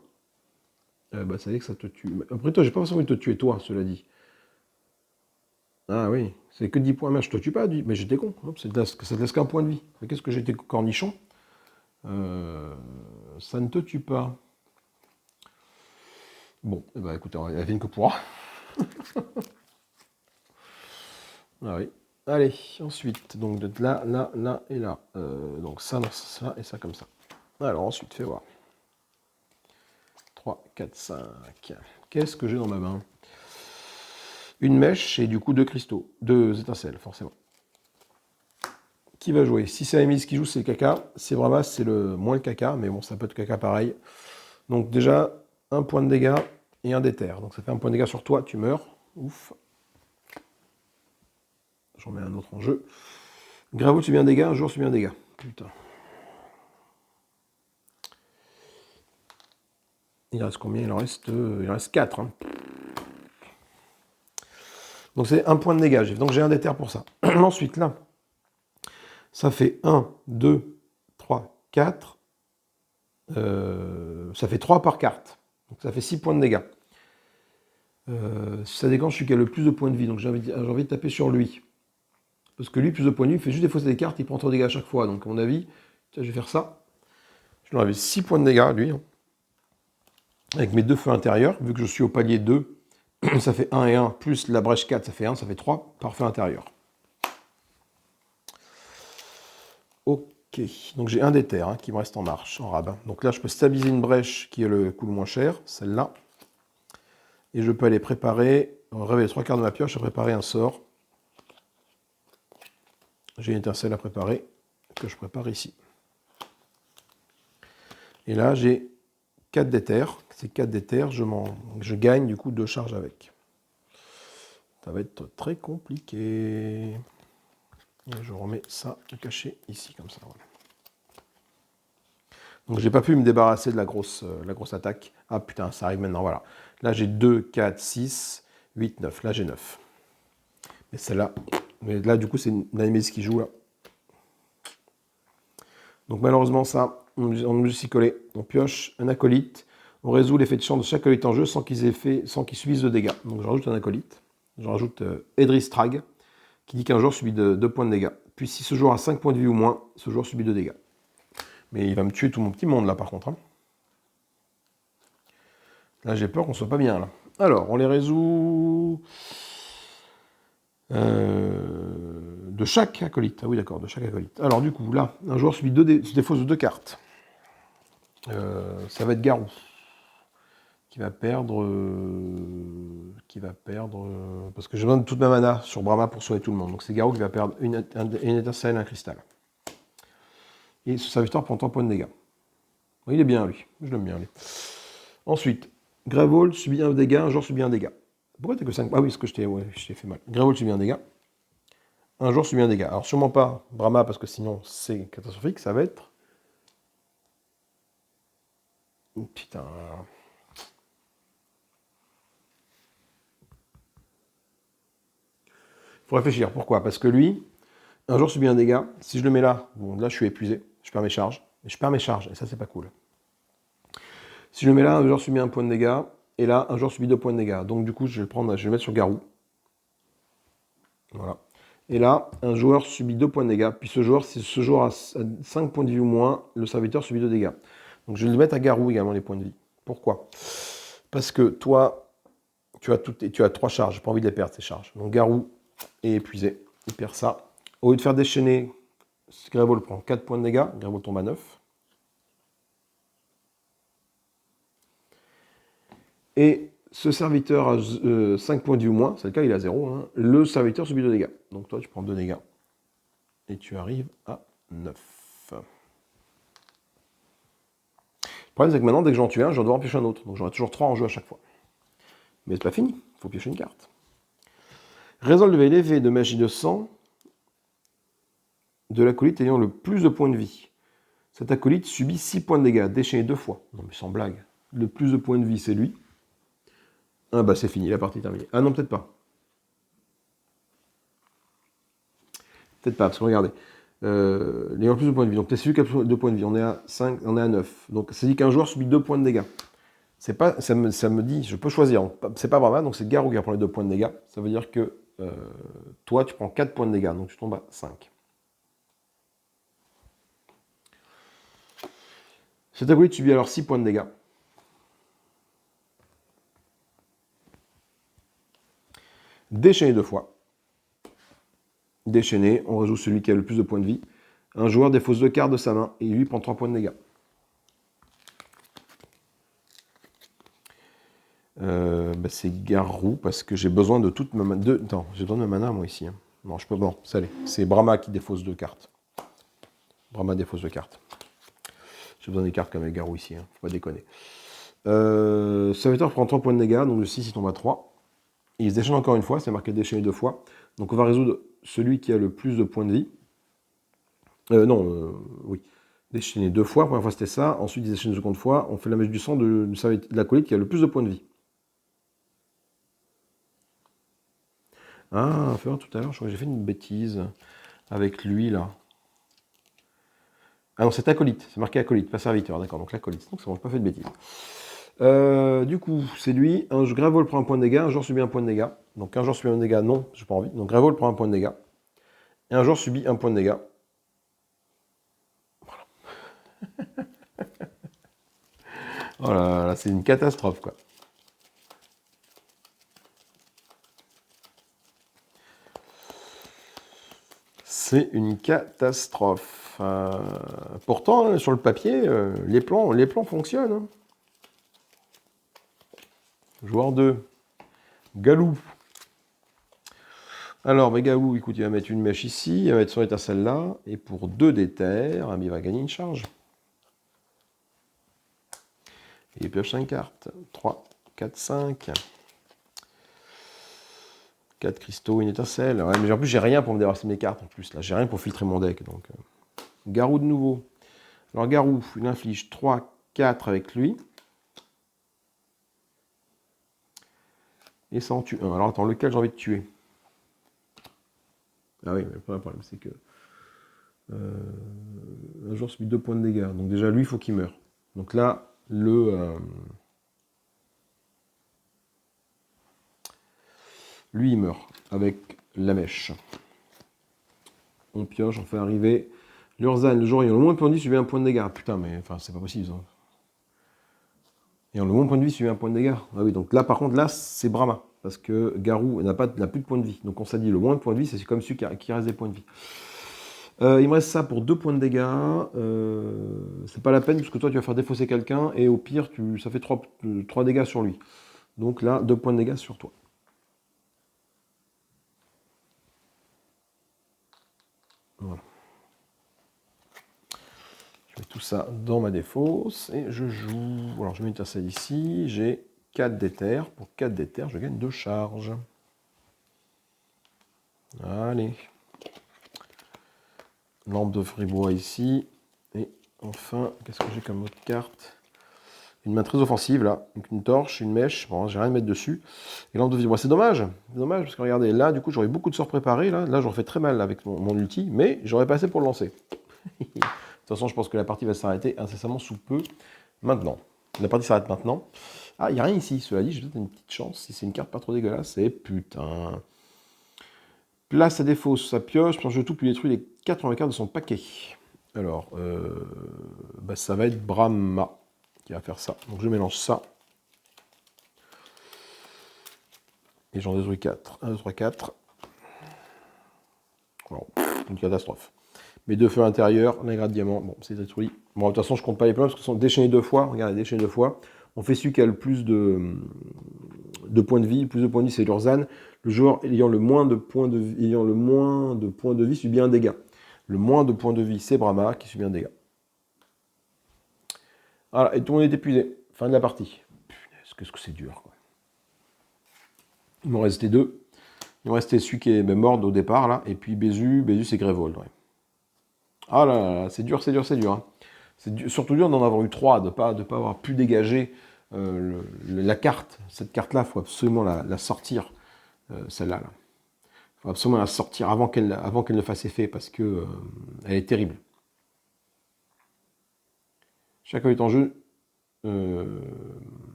Bah, ça veut dire que ça te tue. Après toi, j'ai pas forcément envie de te tuer, toi, cela dit. Ah oui, c'est que 10 points. Mais je te tue pas, mais j'étais con. Ça te laisse qu'un point de vie. Mais qu'est-ce que j'étais cornichon? Ça ne te tue pas. Bon, eh ben, écoutez, il y a une que pourra. Ah oui. Allez, ensuite, donc de là, là, là et là. Donc ça, ça et ça comme ça. Alors ensuite, fais voir. 3, 4, 5. Qu'est-ce que j'ai dans ma main? Une mèche et du coup 2 cristaux. 2 étincelles, forcément. Qui va jouer? Si c'est Amélis qui joue, c'est le caca. C'est Brahmas, c'est moins le caca, mais bon, ça peut être caca pareil. Donc déjà, 1 point de dégâts et 1 d'éther. Donc ça fait 1 point de dégâts sur toi, tu meurs. Ouf. J'en mets un autre en jeu. Gravout subit un dégât, un jour subit un dégât. Putain. Il reste combien? Il reste 4. Hein. Donc c'est 1 point de dégâts. Donc j'ai un d'éther pour ça. Ensuite, là, ça fait 1, 2, 3, 4. Ça fait 3 par carte. Donc ça fait 6 points de dégâts. Si ça déclenche celui qui a le plus de points de vie. Donc j'ai envie de taper sur lui. Parce que lui, plus de points de vie, il fait juste défausser des cartes, il prend 3 dégâts à chaque fois. Donc à mon avis, tiens, je vais faire ça. Je lui enlève 6 points de dégâts, lui. Avec mes 2 feux intérieurs, vu que je suis au palier 2, ça fait 1 et 1, plus la brèche 4, ça fait 1, ça fait 3 par feu intérieur. Ok, donc j'ai un d'éther hein, qui me reste en marche, en rab. Donc là, je peux stabiliser une brèche qui est le coût le moins cher, celle-là. Et je peux aller préparer, révéler 3 cartes de ma pioche et préparer un sort. J'ai une étincelle à préparer, que je prépare ici. Et là, j'ai 4 d'éther. Ces 4 d'éther, je gagne du coup 2 charges avec. Ça va être très compliqué. Et je remets ça caché ici, comme ça. Voilà. Donc j'ai pas pu me débarrasser de la grosse attaque. Ah putain, ça arrive maintenant, voilà. Là j'ai 2, 4, 6, 8, 9. Là j'ai 9. Et celle-là. Mais là, du coup, c'est une Némésis qui joue, là. Donc malheureusement, ça, on est obligé de s'y coller. On pioche un acolyte. On résout l'effet de champ de chaque acolyte en jeu sans qu'ils subissent de dégâts. Donc je rajoute un acolyte. Je rajoute Edris Trag, qui dit qu'un joueur subit 2 points de dégâts. Puis si ce joueur a 5 points de vie ou moins, ce joueur subit 2 dégâts. Mais il va me tuer tout mon petit monde là par contre. Hein. Là j'ai peur qu'on soit pas bien là. Alors on les résout de chaque acolyte. Ah oui d'accord, de chaque acolyte. Alors du coup là, un joueur subit se défausse de 2 cartes. Ça va être Garou. Qui va perdre... parce que j'ai besoin de toute ma mana sur Brahma pour sauver tout le monde. Donc c'est Garou qui va perdre une étincelle, un cristal. Et ce serviteur prend 3 points de dégâts. Il est bien lui, je l'aime bien lui. Ensuite, Gravel subit un dégât, un joueur subit un dégât. Pourquoi t'as que 5? Ah oui, parce que je t'ai fait mal. Gravel subit un dégât, un joueur subit un dégât. Alors sûrement pas Brahma, parce que sinon c'est catastrophique, ça va être... Putain... Faut réfléchir, pourquoi? Parce que lui, un joueur subit un dégât, si je le mets là, bon là je suis épuisé, je perds mes charges, et ça c'est pas cool. Si je le mets là, un joueur subit un point de dégâts, et là, un joueur subit 2 points de dégâts. Donc du coup, je vais le mettre sur Garou. Voilà. Et là, un joueur subit 2 points de dégâts, puis si ce joueur a 5 points de vie ou moins, le serviteur subit 2 dégâts. Donc je vais le mettre à Garou également, les points de vie. Pourquoi? Parce que toi, tu as 3 charges, j'ai pas envie de les perdre ces charges. Donc Garou est épuisé, il perd ça. Au lieu de faire déchaîner, Gravel prend 4 points de dégâts, Gravel tombe à 9. Et ce serviteur a 5 points de vie ou moins, c'est le cas, il a 0. Hein. Le serviteur subit 2 dégâts. Donc toi, tu prends 2 dégâts. Et tu arrives à 9. Le problème, c'est que maintenant, dès que j'en tue un, je dois en piocher un autre. Donc j'aurai toujours 3 en jeu à chaque fois. Mais c'est pas fini, il faut piocher une carte. Résolvez l'effet de magie de sang de l'acolyte ayant le plus de points de vie. Cet acolyte subit 6 points de dégâts, déchaîné 2 fois. Non mais sans blague. Le plus de points de vie, c'est lui. Ah bah c'est fini, la partie est terminée. Ah non, peut-être pas. Peut-être pas, parce que regardez. L'ayant plus de points de vie. Donc, c'est celui qui a plus de points de vie. On est à 5, on est à 9. Donc, c'est dit qu'un joueur subit 2 points de dégâts. C'est pas, ça me dit, je peux choisir. C'est pas Brahma, donc c'est Garou qui prend les 2 points de dégâts. Ça veut dire que toi, tu prends 4 points de dégâts. Donc, tu tombes à 5. Cet acolyte subit alors 6 points de dégâts. Déchaîné 2 fois. Déchaîné, on résout celui qui a le plus de points de vie. Un joueur défausse 2 cartes de sa main et lui prend 3 points de dégâts. C'est Garou parce que j'ai besoin de toute ma mana. Attends, j'ai besoin de ma mana moi ici. Hein. Non, je peux. Bon, ça allait. C'est Brahma qui défausse 2 cartes. Brahma défausse 2 cartes. J'ai besoin des cartes comme avec Garou ici. Hein. Faut pas déconner. Serviteur prend 3 points de dégâts, donc le 6 il tombe à 3. Et il se déchaîne encore une fois, c'est marqué déchaîné 2 fois. Donc on va résoudre celui qui a le plus de points de vie. Oui. Déchaîné 2 fois, la première fois c'était ça. Ensuite il déchaîne une seconde fois. On fait la mèche du sang de l'acolyte qui a le plus de points de vie. Ah, fais voir tout à l'heure, je crois que j'ai fait une bêtise avec lui là. Ah non, c'est acolyte, c'est marqué acolyte, pas serviteur, d'accord, donc l'acolyte. Donc c'est bon, j'ai pas fait de bêtises. Du coup, c'est lui. Un Gravel prend un point de dégâts, un joueur subit un point de dégâts. Donc un joueur subit un dégât, non, j'ai pas envie. Donc Gravel prend un point de dégâts. Et un joueur subit un point de dégâts. Voilà. Oh là là, c'est une catastrophe quoi. C'est une catastrophe. Pourtant, sur le papier, les plans fonctionnent. Hein. Joueur 2. Galou. Alors, Galou, écoute, il va mettre une mèche ici, il va mettre son étincelle là, et pour 2 d'éther, il va gagner une charge. Et il pioche 5 cartes. 3, 4, 5. 4 cristaux, une étincelle. Ouais, mais en plus, j'ai rien pour me débarrasser de mes cartes en plus. Là, j'ai rien pour filtrer mon deck. Donc, Garou de nouveau. Alors, Garou, il inflige 3, 4 avec lui. Et ça en tue un. Alors, attends, lequel j'ai envie de tuer? Ah oui, mais le problème, c'est que un joueur subit 2 points de dégâts. Donc déjà, lui, il faut qu'il meure. Donc là, lui, il meurt avec la mèche. On pioche, on fait arriver. L'Urzan, le joueur ayant le moins de points de vie subit un point de dégâts. Putain, mais enfin, c'est pas possible ça. Ayant le moins de points de vie subit un point de dégâts. Ah oui, donc là, par contre, là, c'est Brahma. Parce que Garou n'a plus de points de vie. Donc on s'est dit, le moins de points de vie, c'est comme celui qui reste des points de vie. Il me reste ça pour 2 points de dégâts. C'est pas la peine, parce que toi, tu vas faire défausser quelqu'un, et au pire, ça fait 3 dégâts sur lui. Donc là, 2 points de dégâts sur toi. Voilà. Je mets tout ça dans ma défausse, et je joue... Alors, je mets une tasselle ici, j'ai 4 d'éther. Pour 4 d'éther, je gagne 2 charges. Allez. Lampe de fribois ici. Et enfin, qu'est-ce que j'ai comme autre carte? Une main très offensive là, donc une torche, une mèche, bon, j'ai rien à mettre dessus. Et lampe de fribois, c'est dommage, parce que regardez, là du coup j'aurais beaucoup de sorts préparés, là j'aurais fait très mal là, avec mon ulti, mais j'aurais pas assez pour le lancer. De toute façon, je pense que la partie va s'arrêter incessamment sous peu, maintenant. La partie s'arrête maintenant. Ah, il n'y a rien ici, cela dit, j'ai peut-être une petite chance, si c'est une carte pas trop dégueulasse, et putain... Place à défaut, ça pioche, puis je tout puis détruit les 80 cartes de son paquet. Alors, ça va être Brahma qui va faire ça. Donc je mélange ça. Et j'en détruis 4. 1, 2, 3, 4. Bon, une catastrophe. Mes 2 feux intérieurs, l'ingrate diamant, bon, c'est détruit. Bon, de toute façon, je compte pas les points parce qu'ils sont déchaînés 2 fois. Regardez, déchaînés 2 fois. On fait celui qui a le plus de points de vie. Le plus de points de vie, c'est l'Urzan. Le joueur ayant le moins de points de vie subit un dégât. Le moins de points de vie, c'est Brahma qui subit un dégât. Voilà, et tout le monde est épuisé. Fin de la partie. Punaise, qu'est-ce que c'est dur, quoi. Il m'en restait 2. Il me restait celui qui est mort au départ, là. Et puis Bézu c'est Grévold. Ouais. Ah là là, c'est dur, c'est dur, c'est dur. Hein. C'est surtout dur d'en avoir eu 3, de ne pas avoir pu dégager la carte. Cette carte-là, il faut absolument la sortir, celle-là. Il faut absolument la sortir avant qu'elle ne fasse effet, parce que elle est terrible. Chacun est en jeu. C'est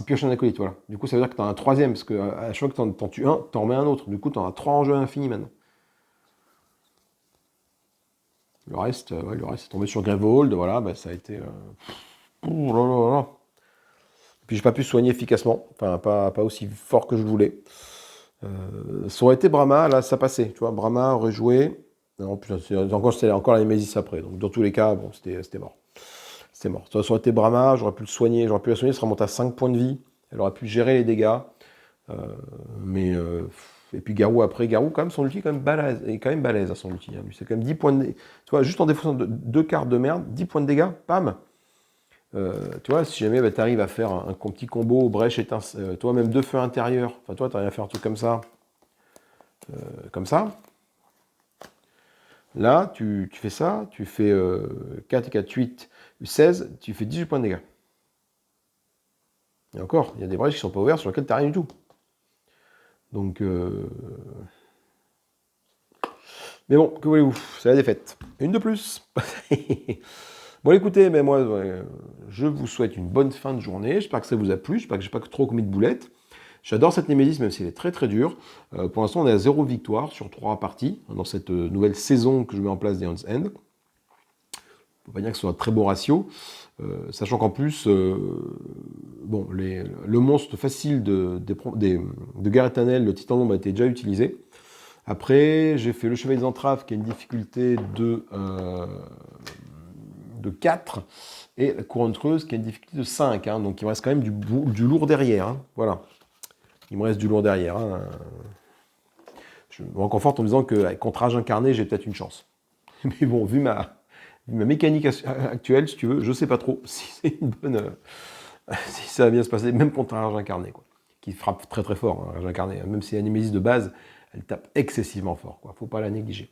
pioche un acolyte, voilà. Du coup, ça veut dire que tu en as un troisième, parce que à chaque fois que tu en tues un, tu en remets un autre. Du coup, tu en as 3 en jeu infini maintenant. Le reste est tombé sur Grévold, voilà, ça a été... Oh là là là. Puis j'ai pas pu soigner efficacement, enfin pas aussi fort que je voulais. Ça aurait été Brahma, là ça passait, tu vois, Brahma aurait joué. Non, putain, c'était encore la Némésis après, donc dans tous les cas, bon, c'était mort. C'était mort. Ça aurait été Brahma, j'aurais pu la soigner, ça remonte à 5 points de vie, elle aurait pu gérer les dégâts. Et puis Garou après, Garou quand même, son ulti est quand même balèze à son ulti. Hein. Lui, c'est quand même 10 points de dégâts. Tu vois, juste en défaussant 2 cartes de merde, 10 points de dégâts, pam. Tu vois, si jamais tu arrives à faire un petit combo, brèche, étincelle, toi même 2 feux intérieurs, enfin toi tu arrives à faire un truc comme ça, là tu fais ça, tu fais 4, 4, 8, 16, tu fais 18 points de dégâts. Et encore, il y a des brèches qui sont pas ouvertes sur lesquelles tu n'as rien du tout. Donc, mais bon, que voulez-vous, c'est la défaite. Une de plus. Bon, écoutez, mais moi, je vous souhaite une bonne fin de journée. J'espère que ça vous a plu. J'espère que je n'ai pas trop commis de boulettes. J'adore cette Némésis, même si elle est très très dure. Pour l'instant, on est à 0 victoire sur 3 parties dans cette nouvelle saison que je mets en place des Hands End. On ne peut pas dire que ce soit un très beau ratio. Sachant qu'en plus, bon, le monstre facile de Gareth-Tanel, le Titan d'ombre, a été déjà utilisé. Après, j'ai fait le Chevalier des Entraves, qui a une difficulté de 4, et la Couronne Creuse, qui a une difficulté de 5. Hein, donc il me reste quand même du lourd derrière. Hein, voilà. Il me reste du lourd derrière. Hein. Je me reconforte en me disant que contre Âge Incarné, j'ai peut-être une chance. Mais bon, vu ma mécanique actuelle, si tu veux, je ne sais pas trop si c'est une bonne... si ça va bien se passer, même contre un Âge Incarné, quoi, qui frappe très très fort, hein, Âge Incarné. Même si la Némésis de base, elle tape excessivement fort. Il ne faut pas la négliger.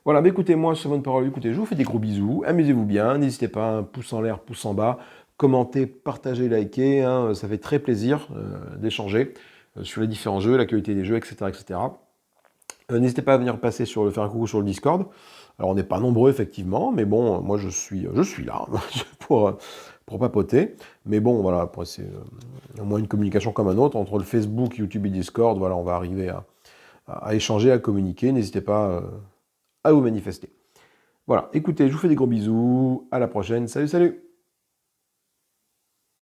Voilà, mais écoutez, moi, sur votre parole, écoutez, je vous fais des gros bisous. Amusez-vous bien. N'hésitez pas, un pouce en l'air, pouce en bas. Commentez, partagez, likez. Hein, ça fait très plaisir d'échanger sur les différents jeux, la qualité des jeux, etc., etc. N'hésitez pas à venir faire un coucou sur le Discord. Alors on n'est pas nombreux effectivement, mais bon, moi je suis là pour papoter. Mais bon, voilà, après c'est au moins une communication comme un autre entre le Facebook, YouTube et Discord. Voilà, on va arriver à échanger, à communiquer. N'hésitez pas à vous manifester. Voilà, écoutez, je vous fais des gros bisous. À la prochaine. Salut, salut!